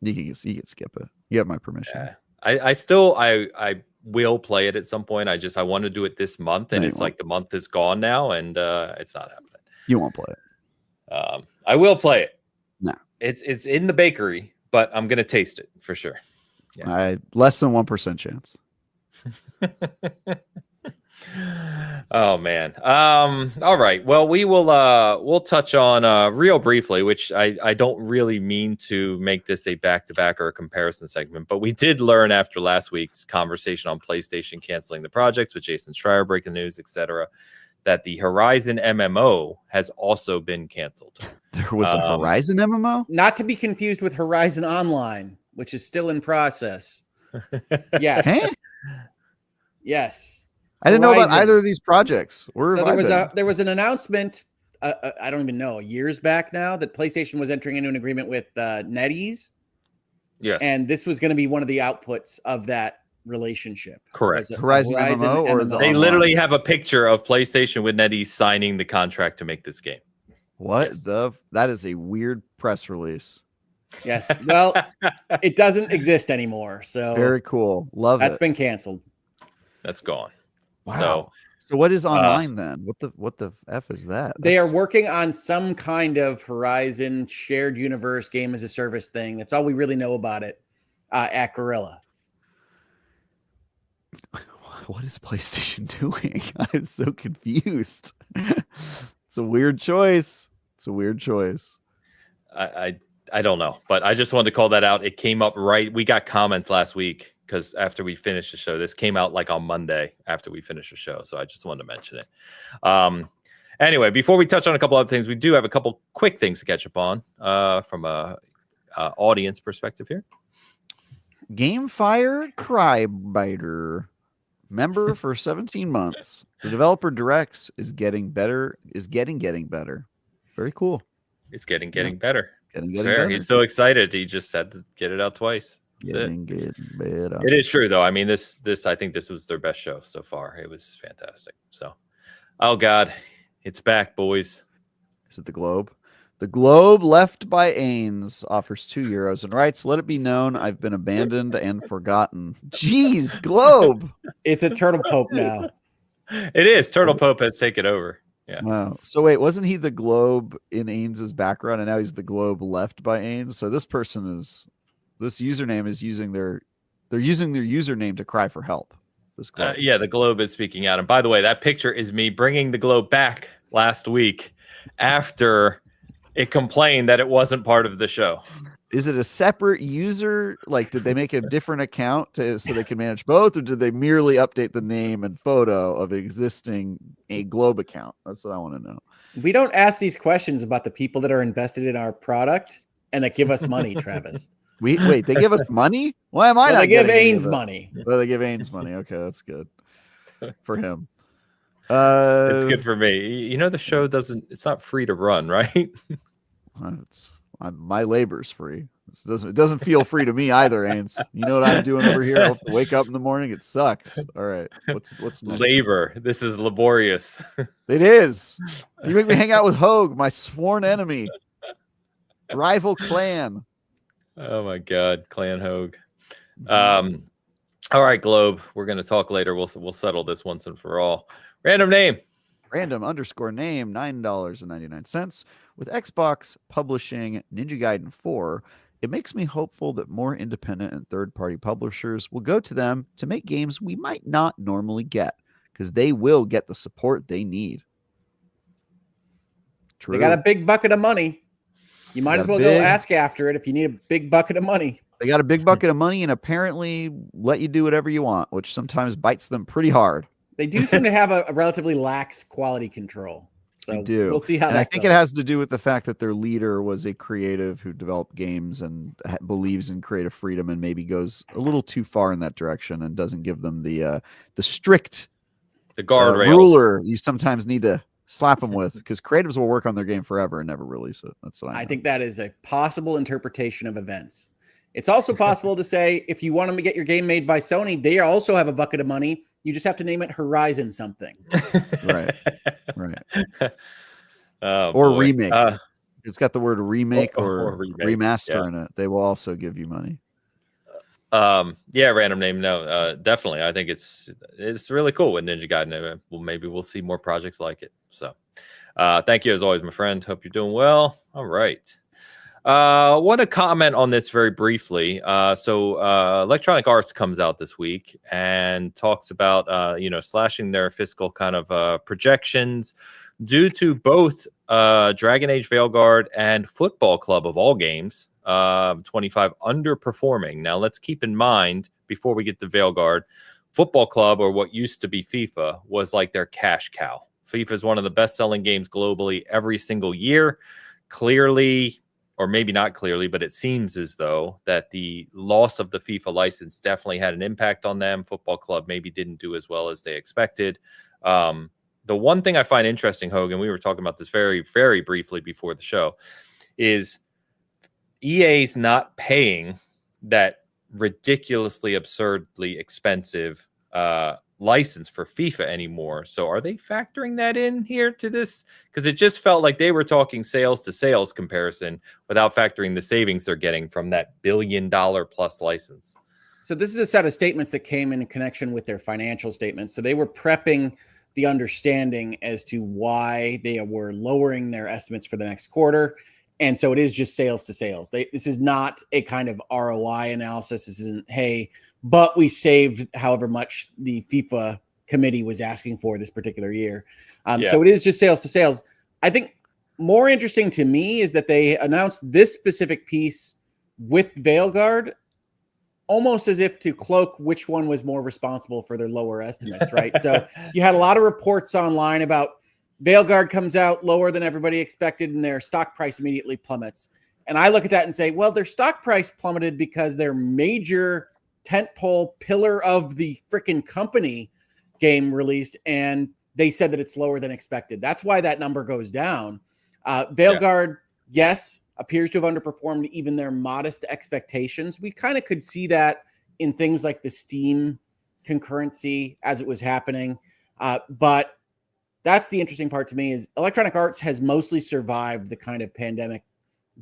you can skip it. You have my permission. Yeah. I will play it at some point. I want to do it this month, and it's like the month is gone now, and it's not happening. You won't play it. I will play it. No, it's in the bakery, but I'm gonna taste it for sure. Yeah. Less than 1% chance. Oh man. All right. Well, we'll touch on real briefly, which I don't really mean to make this a back-to-back or a comparison segment, but we did learn after last week's conversation on PlayStation canceling the projects with Jason Schreier breaking the news, etc., that the Horizon MMO has also been canceled. There was a Horizon MMO? Not to be confused with Horizon Online, which is still in process. Yes. Hey? Yes. I didn't know about either of these projects. There was an announcement, I don't even know, years back now, that PlayStation was entering into an agreement with NetEase. Yes. And this was going to be one of the outputs of that relationship. Correct. Horizon MMO or they literally have a picture of PlayStation with NetEase signing the contract to make this game. What that is a weird press release. Yes. Well, it doesn't exist anymore. So very cool. Love That's been canceled. That's gone. Wow. So what is online then? What the F is that? They are working on some kind of Horizon shared universe game as a service thing. That's all we really know about it at Gorilla. What is PlayStation doing? I'm so confused. It's a weird choice. I don't know, but I just wanted to call that out. It came up right. We got comments last week because after we finished the show, this came out like on Monday after we finished the show. So I just wanted to mention it. Anyway, before we touch on a couple other things, we do have a couple quick things to catch up on from a audience perspective here. Gamefire Crybiter, member for 17 months. The developer directs is getting better. Very cool. It's getting better. Getting better. He's so excited. He just said to get it out twice. Getting better. It is true though. I mean, this I think this was their best show so far. It was fantastic. So, oh God, it's back, boys. Is it the Globe? The globe left by Ains offers €2 and writes, "Let it be known I've been abandoned and forgotten." Jeez, globe. It's a Turtle Pope now. It is. Turtle Pope has taken over. Yeah. Wow. So wait, wasn't he the globe in Ains's background, and now he's the globe left by Ains? So this username is using their username to cry for help. This globe. Yeah, the globe is speaking out. And by the way, that picture is me bringing the globe back last week after it complained that it wasn't part of the show. Is it a separate user? Like, did they make a different account so they can manage both, or did they merely update the name and photo of a globe account? That's what I want to know. We don't ask these questions about the people that are invested in our product and that give us money, Travis. Wait, they give us money? Why am I not? They give Ains money. Well, they give Ains money. Okay, that's good for him. It's good for me. The show it's not free to run, right? My labor's free. It doesn't feel free to me either, Ains. You know what I'm doing over here? I have to wake up in the morning. It sucks. All right. What's next? Labor. This is laborious. It is. You make me hang out with Hogue, my sworn enemy. Rival clan. Oh my God, Clan Hogue. All right, Globe. We're gonna talk later. We'll settle this once and for all. Random name. Random_name, $9.99. With Xbox publishing Ninja Gaiden 4, it makes me hopeful that more independent and third-party publishers will go to them to make games we might not normally get, because they will get the support they need. True. They got a big bucket of money. You might as well go ask after it if you need a big bucket of money. They got a big bucket of money and apparently let you do whatever you want, which sometimes bites them pretty hard. They do seem to have a relatively lax quality control. So we'll see how that goes. I think it has to do with the fact that their leader was a creative who developed games and believes in creative freedom and maybe goes a little too far in that direction and doesn't give them the strict guardrails ruler you sometimes need to slap them with, because creatives will work on their game forever and never release it. That's what I think that is a possible interpretation of events. It's also possible to say, if you want to get your game made by Sony, they also have a bucket of money. You just have to name it Horizon something. Right. Or remake. It's got the word remake or remaster in it. They will also give you money. Random name. No, definitely. I think it's really cool with Ninja Gaiden. Maybe we'll see more projects like it. So, thank you as always, my friend. Hope you're doing well. All right. Want to comment on this very briefly. So Electronic Arts comes out this week and talks about slashing their fiscal kind of projections due to both Dragon Age Veilguard and Football Club of all games. 25 underperforming. Now let's keep in mind, before we get to Veilguard, Football Club, or what used to be FIFA, was like their cash cow. FIFA is one of the best-selling games globally every single year. Clearly, or maybe not clearly, but it seems as though that the loss of the FIFA license definitely had an impact on them. Football Club maybe didn't do as well as they expected. The one thing I find interesting, Hogan, we were talking about this very, very briefly before the show, is EA's not paying that ridiculously, absurdly expensive license for FIFA anymore. So are they factoring that in here to this? Because it just felt like they were talking sales to sales comparison without factoring the savings they're getting from that $1 billion plus license. So this is a set of statements that came in connection with their financial statements. So they were prepping the understanding as to why they were lowering their estimates for the next quarter. And so it is just sales to sales. This is not a kind of ROI analysis. This isn't, hey, but we saved however much the FIFA committee was asking for this particular year. So it is just sales to sales. I think more interesting to me is that they announced this specific piece with Veilguard almost as if to cloak which one was more responsible for their lower estimates, right? So you had a lot of reports online about Veilguard comes out lower than everybody expected and their stock price immediately plummets. And I look at that and say, well, their stock price plummeted because their major tentpole pillar of the freaking company game released, and they said that it's lower than expected. That's why that number goes down. Veilguard, yes, appears to have underperformed even their modest expectations. We kind of could see that in things like the Steam concurrency as it was happening. But that's the interesting part to me is Electronic Arts has mostly survived the kind of pandemic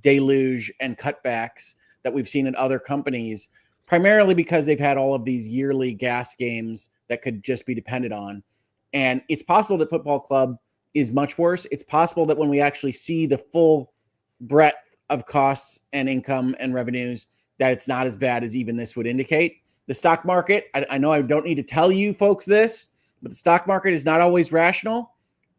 deluge and cutbacks that we've seen in other companies, primarily because they've had all of these yearly gas games that could just be depended on. And it's possible that Football Club is much worse. It's possible that when we actually see the full breadth of costs and income and revenues, that it's not as bad as even this would indicate. The stock market, I know I don't need to tell you folks this, but the stock market is not always rational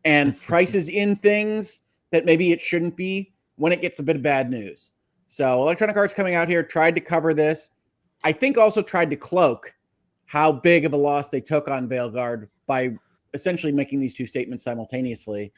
and prices in things that maybe it shouldn't be when it gets a bit of bad news. So Electronic Arts coming out here tried to cover this. I think also tried to cloak how big of a loss they took on Veilguard by essentially making these two statements simultaneously.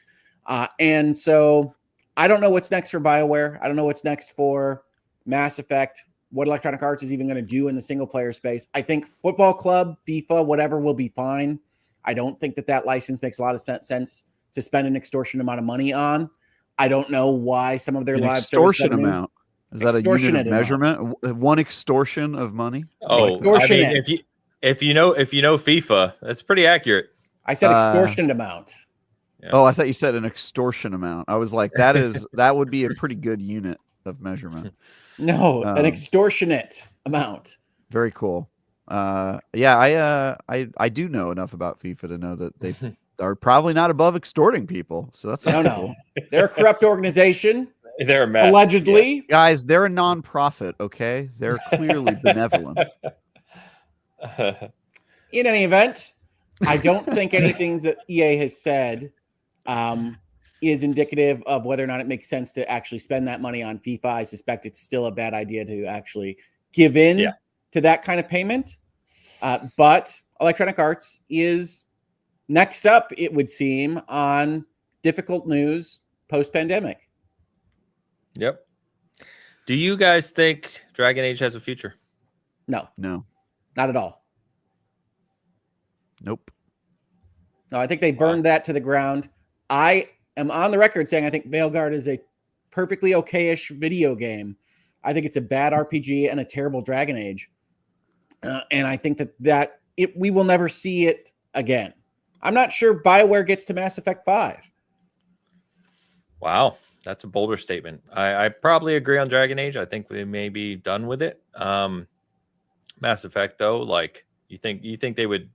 And so I don't know what's next for BioWare. I don't know what's next for Mass Effect, what Electronic Arts is even going to do in the single player space. I think Football Club, FIFA, whatever will be fine. I don't think that license makes a lot of sense to spend an extortionate amount of money on. I don't know why some of their live extortion amount. Is that a unit of measurement? One extortion of money? Oh, extortionate. I mean, if you know FIFA, that's pretty accurate. I said extortionate amount. Yeah. Oh, I thought you said an extortion amount. I was like, that would be a pretty good unit of measurement. No, an extortionate amount. Very cool. Yeah, I do know enough about FIFA to know that they are probably not above extorting people. So that's no. They're a corrupt organization. They're a mess. Allegedly. Yeah. Guys, they're a non-profit, okay? They're clearly benevolent. In any event, I don't think anything that EA has said is indicative of whether or not it makes sense to actually spend that money on FIFA. I suspect it's still a bad idea to actually give in to that kind of payment. But Electronic Arts is next up, it would seem, on difficult news post-pandemic. Yep. Do you guys think Dragon Age has a future? No, not at all. Nope. No, I think they burned that to the ground. I am on the record saying I think Veilguard is a perfectly okay-ish video game. I think it's a bad RPG and a terrible Dragon Age. And I think that we will never see it again. I'm not sure BioWare gets to Mass Effect 5. Wow. That's a bolder statement. I probably agree on Dragon Age. I think we may be done with it. Mass Effect, though, like you think they would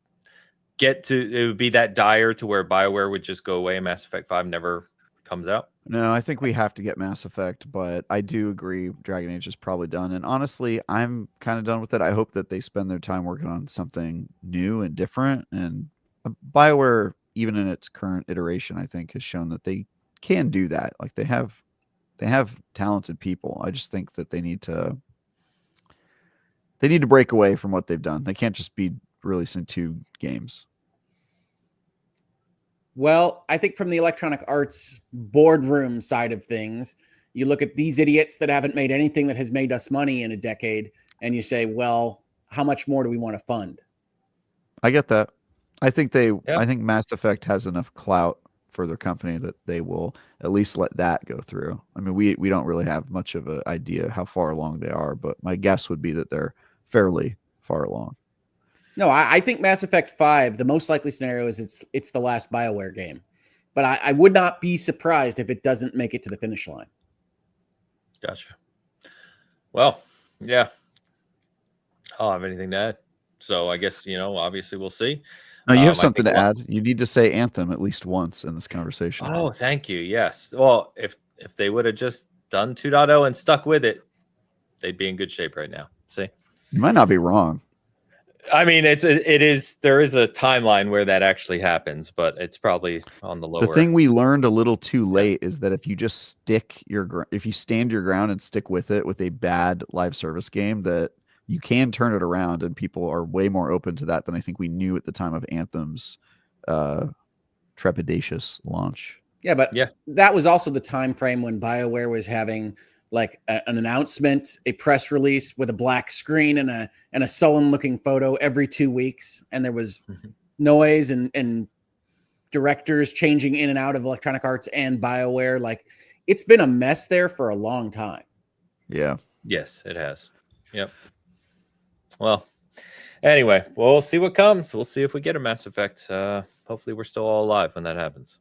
get to it would be that dire to where BioWare would just go away and Mass Effect 5 never comes out? No, I think we have to get Mass Effect, but I do agree Dragon Age is probably done. And honestly, I'm kind of done with it. I hope that they spend their time working on something new and different. And BioWare, even in its current iteration, I think has shown that they can do that. Like they have talented people. I just think that they need to break away from what they've done. They can't just be releasing 2 games. Well, I think from the Electronic Arts boardroom side of things, you look at these idiots that haven't made anything that has made us money in a decade, and you say, well, how much more do we want to fund? I get that. I think I think Mass Effect has enough clout for their company that they will at least let that go through. I mean, we don't really have much of an idea how far along they are, but my guess would be that they're fairly far along. No, I think Mass Effect 5, the most likely scenario is it's the last BioWare game. But I would not be surprised if it doesn't make it to the finish line. Gotcha. Well, yeah. I don't have anything to add. So I guess, obviously we'll see. No, you have something to add. You need to say Anthem at least once in this conversation. Oh, thank you. Yes. Well, if they would have just done 2.0 and stuck with it, they'd be in good shape right now. See? You might not be wrong. I mean, there is a timeline where that actually happens, but it's probably on the lower. The thing we learned a little too late is that if you just if you stand your ground and stick with it with a bad live service game, that you can turn it around, and people are way more open to that than I think we knew at the time of Anthem's trepidatious launch. Yeah, but that was also the time frame when BioWare was having like an announcement, a press release with a black screen and a sullen looking photo every 2 weeks. And there was noise and directors changing in and out of Electronic Arts and BioWare. Like it's been a mess there for a long time. Yeah. Yes, it has. Yep. Well, Anyway, we'll see what comes. We'll see if we get a Mass Effect. Hopefully, we're still all alive when that happens.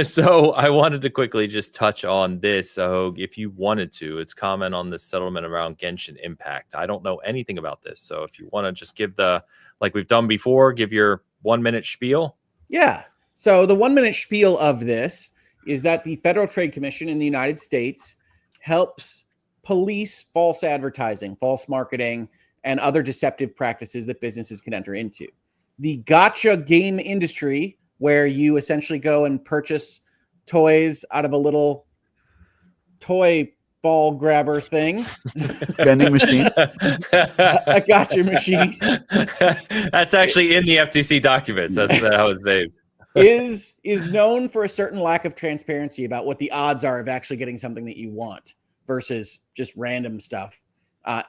So I wanted to quickly just touch on this. So if you wanted to, it's comment on the settlement around Genshin Impact. I don't know anything about this. So if you want to just give like we've done before, give your 1 minute spiel. Yeah. So the 1 minute spiel of this is that the Federal Trade Commission in the United States helps police false advertising, false marketing, and other deceptive practices that businesses can enter into. The gacha game industry, where you essentially go and purchase toys out of a little toy ball grabber thing. Vending machine. A gacha machine. That's actually in the FTC documents. That's how it's named. is known for a certain lack of transparency about what the odds are of actually getting something that you want versus just random stuff.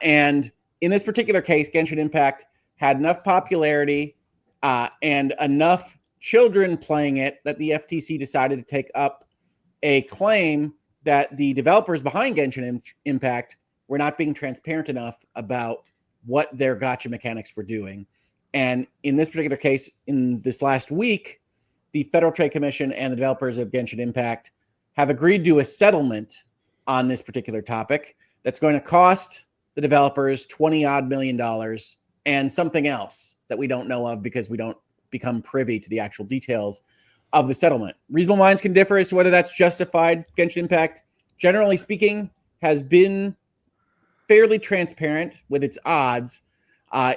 And in this particular case, Genshin Impact had enough popularity and enough children playing it that the FTC decided to take up a claim that the developers behind Genshin Impact were not being transparent enough about what their gacha mechanics were doing. And in this particular case, in this last week, the Federal Trade Commission and the developers of Genshin Impact have agreed to a settlement on this particular topic that's going to cost the developers $20-odd million and something else that we don't know of because we don't become privy to the actual details of the settlement. Reasonable minds can differ as to whether that's justified. Genshin Impact, generally speaking, has been fairly transparent with its odds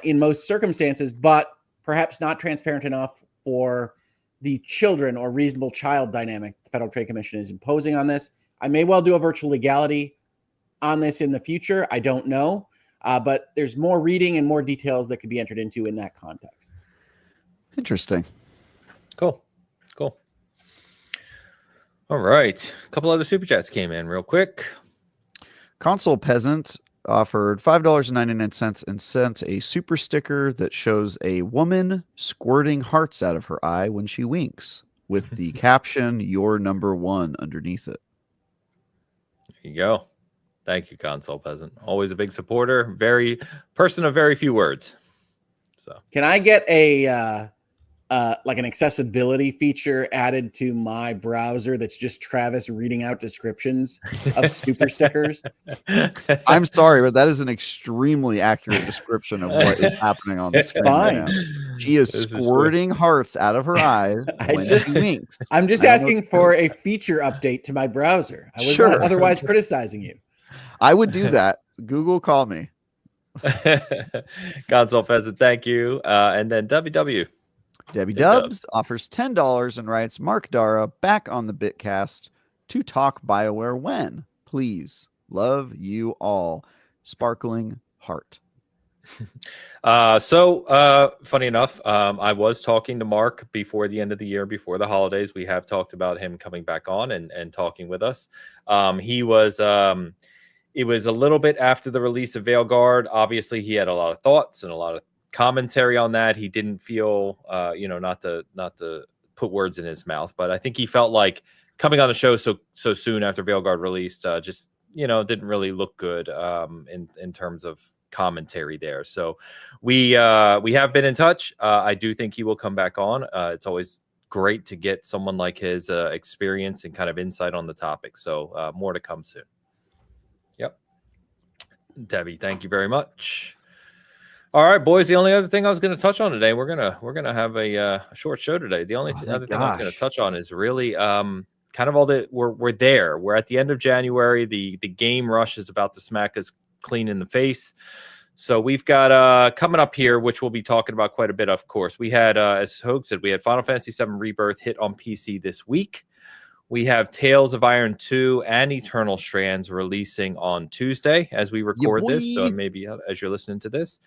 in most circumstances, but perhaps not transparent enough for the children or reasonable child dynamic the Federal Trade Commission is imposing on this. I may well do a virtual legality on this in the future. I don't know, but there's more reading and more details that could be entered into in that context. Interesting. Cool. All right. A couple other super chats came in real quick. Console Peasant offered $5.99 and sent a super sticker that shows a woman squirting hearts out of her eye when she winks with the caption, "You're number one" underneath it. There you go. Thank you, Console Peasant. Always a big supporter. Person of very few words. So can I get a like an accessibility feature added to my browser that's just Travis reading out descriptions of super stickers? I'm sorry, but that is an extremely accurate description of what is happening on the screen. Fine. Right now. She is squirting hearts out of her eyes when she winks. I'm just asking for a feature update to my browser. I was not otherwise criticizing you. I would do that. Google, call me. Console Peasant, thank you. And then WW. Debbie Dubs offers $10 and writes, "Mark Dara back on the Bitcast to talk BioWare when? Please. Love you all. Sparkling heart." Funny enough, I was talking to Mark before the end of the year, before the holidays. We have talked about him coming back on and talking with us. It was a little bit after the release of Veilguard. Obviously, he had a lot of thoughts and a lot of commentary on that. He didn't feel, not to put words in his mouth, but I think he felt like coming on the show so soon after Veilguard released, just didn't really look good in terms of commentary there. So we have been in touch. I do think he will come back on. It's always great to get someone like his experience and kind of insight on the topic. So more to come soon. Yep. Debbie, thank you very much. All right, boys. The only other thing I was going to touch on today, we're gonna have a short show today. The only other thing I was going to touch on is really kind of all that we're there. We're at the end of January. The game rush is about to smack us clean in the face. So we've got coming up here, which we'll be talking about quite a bit. Of course, we had, as Hogue said, we had Final Fantasy VII Rebirth hit on PC this week. We have Tales of Iron 2 and Eternal Strands releasing on Tuesday as we record this. So maybe as you're listening to this.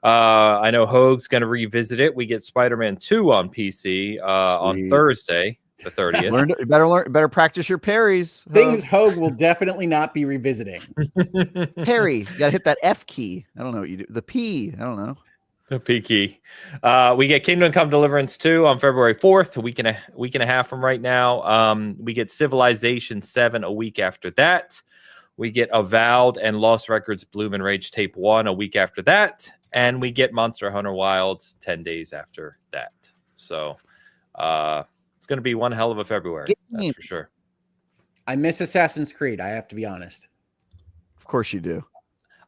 I know Hogue's going to revisit it. We get Spider-Man 2 on PC on Thursday, the 30th. Better practice your parries. Things Hogue will definitely not be revisiting. Parry. You got to hit that F key. I don't know what you do. The P. I don't know. The P key. We get Kingdom Come Deliverance 2 on February 4th, a week and a half from right now. We get Civilization 7 a week after that. We get Avowed and Lost Records Bloom and Rage Tape 1 a week after that. and we get Monster Hunter Wilds 10 days after that. So it's going to be one hell of a February. That's for sure. I miss Assassin's Creed. I have to be honest. Of course you do.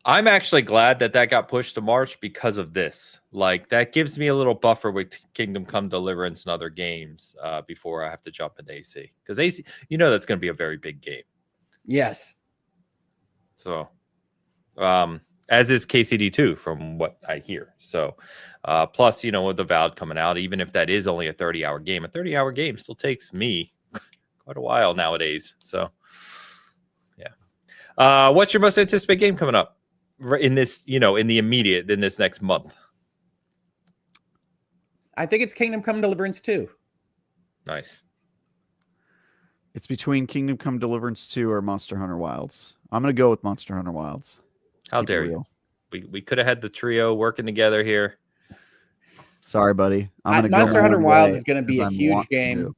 I'm actually glad that got pushed to March because of this. Like, that gives me a little buffer with Kingdom Come Deliverance and other games before I have to jump into AC. Because AC, that's going to be a very big game. Yes. So, as is KCD2 from what I hear. So, plus, with the Veilguard coming out, even if that is only a 30-hour game, a 30-hour game still takes me quite a while nowadays. So, yeah. What's your most anticipated game coming up in this, in the immediate, in this next month? I think it's Kingdom Come Deliverance 2. Nice. It's between Kingdom Come Deliverance 2 or Monster Hunter Wilds. I'm going to go with Monster Hunter Wilds. How dare you? We could have had the trio working together here. Sorry, buddy. Monster Hunter Wilds is going to be a huge game.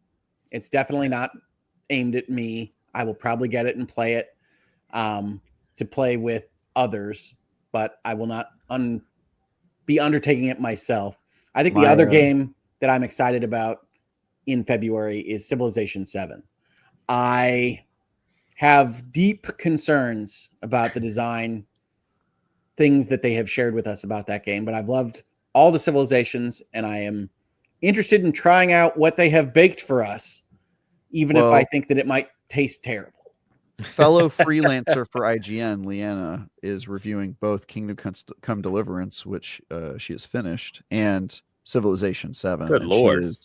It's definitely not aimed at me. I will probably get it and play it to play with others, but I will not be undertaking it myself. I think the other game that I'm excited about in February is Civilization 7. I have deep concerns about the design things that they have shared with us about that game, but I've loved all the Civilizations, and I am interested in trying out what they have baked for us, even if I think that it might taste terrible. Fellow freelancer for IGN, Leanna, is reviewing both Kingdom Come Deliverance, which she has finished, and Civilization 7. Good Lord.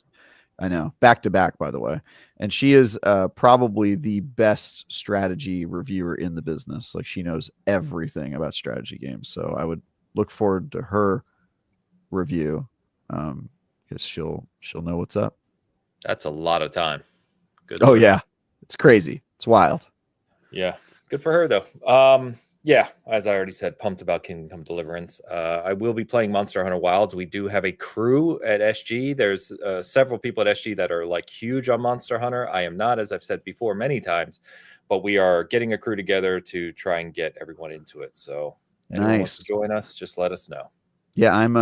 I know, back to back, by the way. And she is probably the best strategy reviewer in the business. Like, she knows everything about strategy games. So I would look forward to her review because she'll know what's up. That's a lot of time. Good. Oh, yeah. It's crazy. It's wild. Yeah. Good for her, though. Yeah, as I already said, pumped about Kingdom Come Deliverance. I will be playing Monster Hunter Wilds. We do have a crew at SG. There's several people at SG that are like huge on Monster Hunter. I am not, as I've said before many times, but we are getting a crew together to try and get everyone into it. So anyone wants to join us, just let us know. Yeah, I'm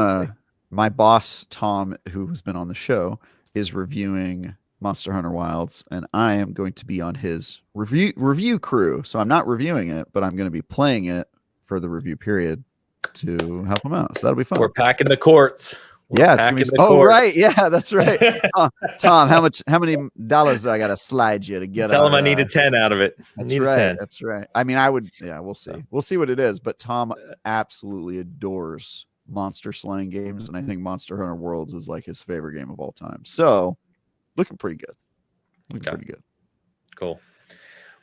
my boss, Tom, who has been on the show, is reviewing Monster Hunter Wilds, and I am going to be on his review crew. So I'm not reviewing it, but I'm going to be playing it for the review period to help him out. So that'll be fun. We're packing the courts. It's gonna be, right. Yeah, that's right. Tom, how many dollars do I got to slide you to get? Tell him I need a 10 out of it. That's right. 10. That's right. I mean, we'll see. We'll see what it is. But Tom absolutely adores monster slaying games, and I think Monster Hunter Worlds is like his favorite game of all time. So looking pretty good. Pretty good. Cool.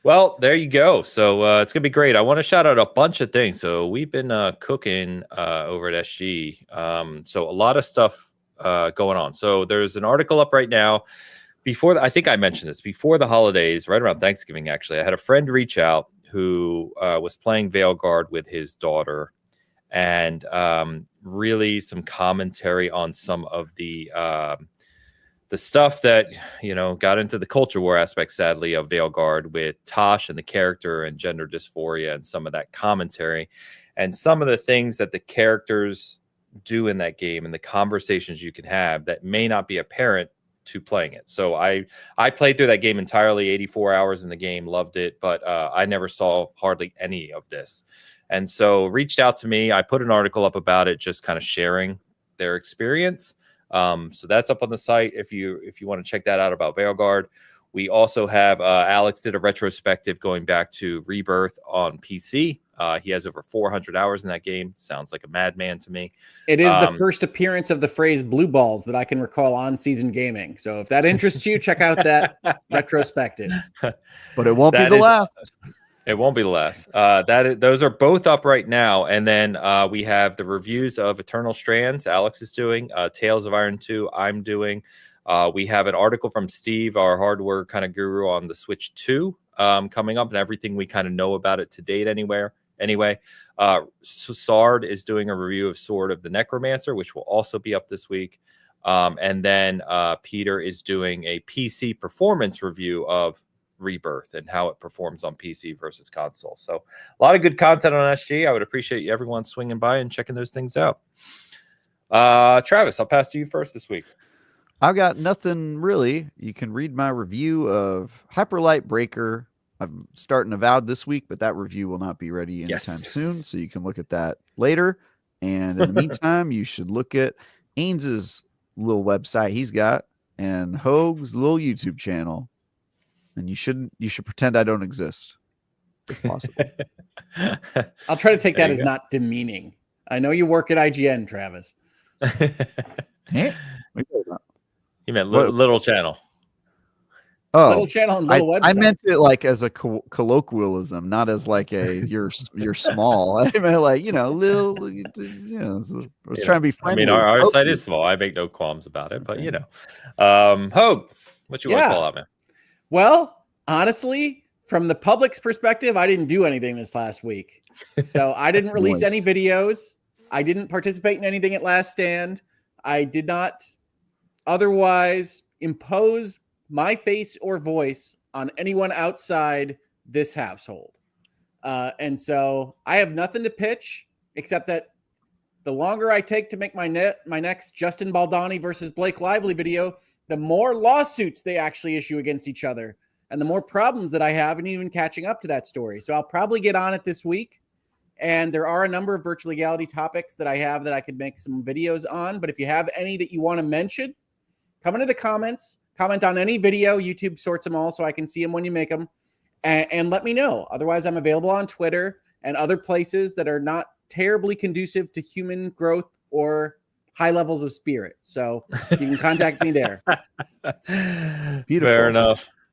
Well, there you go. So it's going to be great. I want to shout out a bunch of things. So we've been cooking over at SG. So a lot of stuff going on. So there's an article up right now. I think I mentioned this, before the holidays, right around Thanksgiving, actually, I had a friend reach out who was playing Veilguard with his daughter, and really some commentary on some of the stuff that, got into the culture war aspect, sadly, of Veilguard with Tosh and the character and gender dysphoria and some of that commentary and some of the things that the characters do in that game and the conversations you can have that may not be apparent to playing it. So I played through that game entirely, 84 hours in the game, loved it, but I never saw hardly any of this. And so reached out to me. I put an article up about it, just kind of sharing their experience. So that's up on the site if you want to check that out about Veilguard. We also have Alex did a retrospective going back to Rebirth on PC. He has over 400 hours in that game. Sounds like a madman to me. It is the first appearance of the phrase blue balls that I can recall on Season Gaming. So if that interests you, check out that retrospective. But it won't be the last. It won't be the last. Those are both up right now. And then we have the reviews of Eternal Strands. Alex is doing Tales of Iron 2. I'm doing. We have an article from Steve, our hardware kind of guru, on the Switch 2 coming up and everything we kind of know about it to date Anyway, Sard is doing a review of Sword of the Necromancer, which will also be up this week. And then Peter is doing a PC performance review of Rebirth and how it performs on PC versus console. So a lot of good content on SG. I would appreciate everyone swinging by and checking those things out. Travis, I'll pass to you first this week. I've got nothing really. You can read my review of Hyperlight Breaker. I'm starting Avowed this week, but that review will not be ready anytime soon, so you can look at that later. And in the meantime, you should look at Ains's little website he's got and Hoag's little YouTube channel. And you should pretend I don't exist, if possible. I'll try to take that as not demeaning. I know you work at IGN, Travis. Hey, you meant little channel. Oh, little channel and little website. I meant it like as a colloquialism, not as like a you're small. I meant like little. I was trying to be friendly. I mean, our site is small. I make no qualms about it, but Hoag, what you want to call out, man? Well, honestly, from the public's perspective, I didn't do anything this last week, so I didn't release any videos. I didn't participate in anything at Last Stand. I did not otherwise impose my face or voice on anyone outside this household. And so I have nothing to pitch except that the longer I take to make my next Justin Baldani versus Blake Lively video, the more lawsuits they actually issue against each other and the more problems that I have in even catching up to that story. So I'll probably get on it this week. And there are a number of virtual legality topics that I have that I could make some videos on. But if you have any that you want to mention, come into the comments, comment on any video. YouTube sorts them all so I can see them when you make them, and let me know. Otherwise, I'm available on Twitter and other places that are not terribly conducive to human growth or high levels of spirit. So you can contact me there. Beautiful.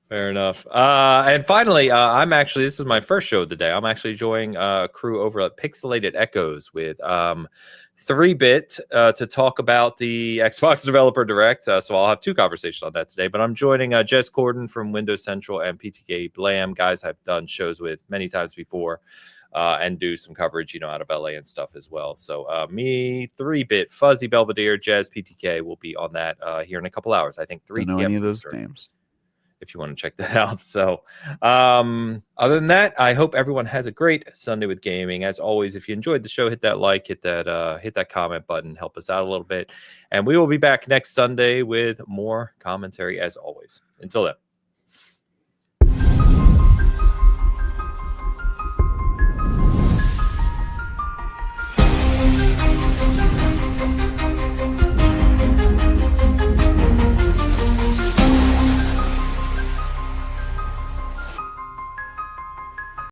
Fair enough. And finally, this is my first show of the day. I'm actually joining a crew over at Pixelated Echoes with 3-Bit to talk about the Xbox Developer Direct. So I'll have 2 conversations on that today. But I'm joining Jess Corden from Windows Central and PTK Blam, guys I've done shows with many times before, and do some coverage, out of LA and stuff as well. So me, 3-Bit, Fuzzy Belvedere, Jez, PTK will be on that here in a couple hours. I think 3 p.m. Any of those names, if you want to check that out. So other than that, I hope everyone has a great Sunday with gaming. As always, if you enjoyed the show, hit that like, hit that comment button, help us out a little bit. And we will be back next Sunday with more commentary as always. Until then.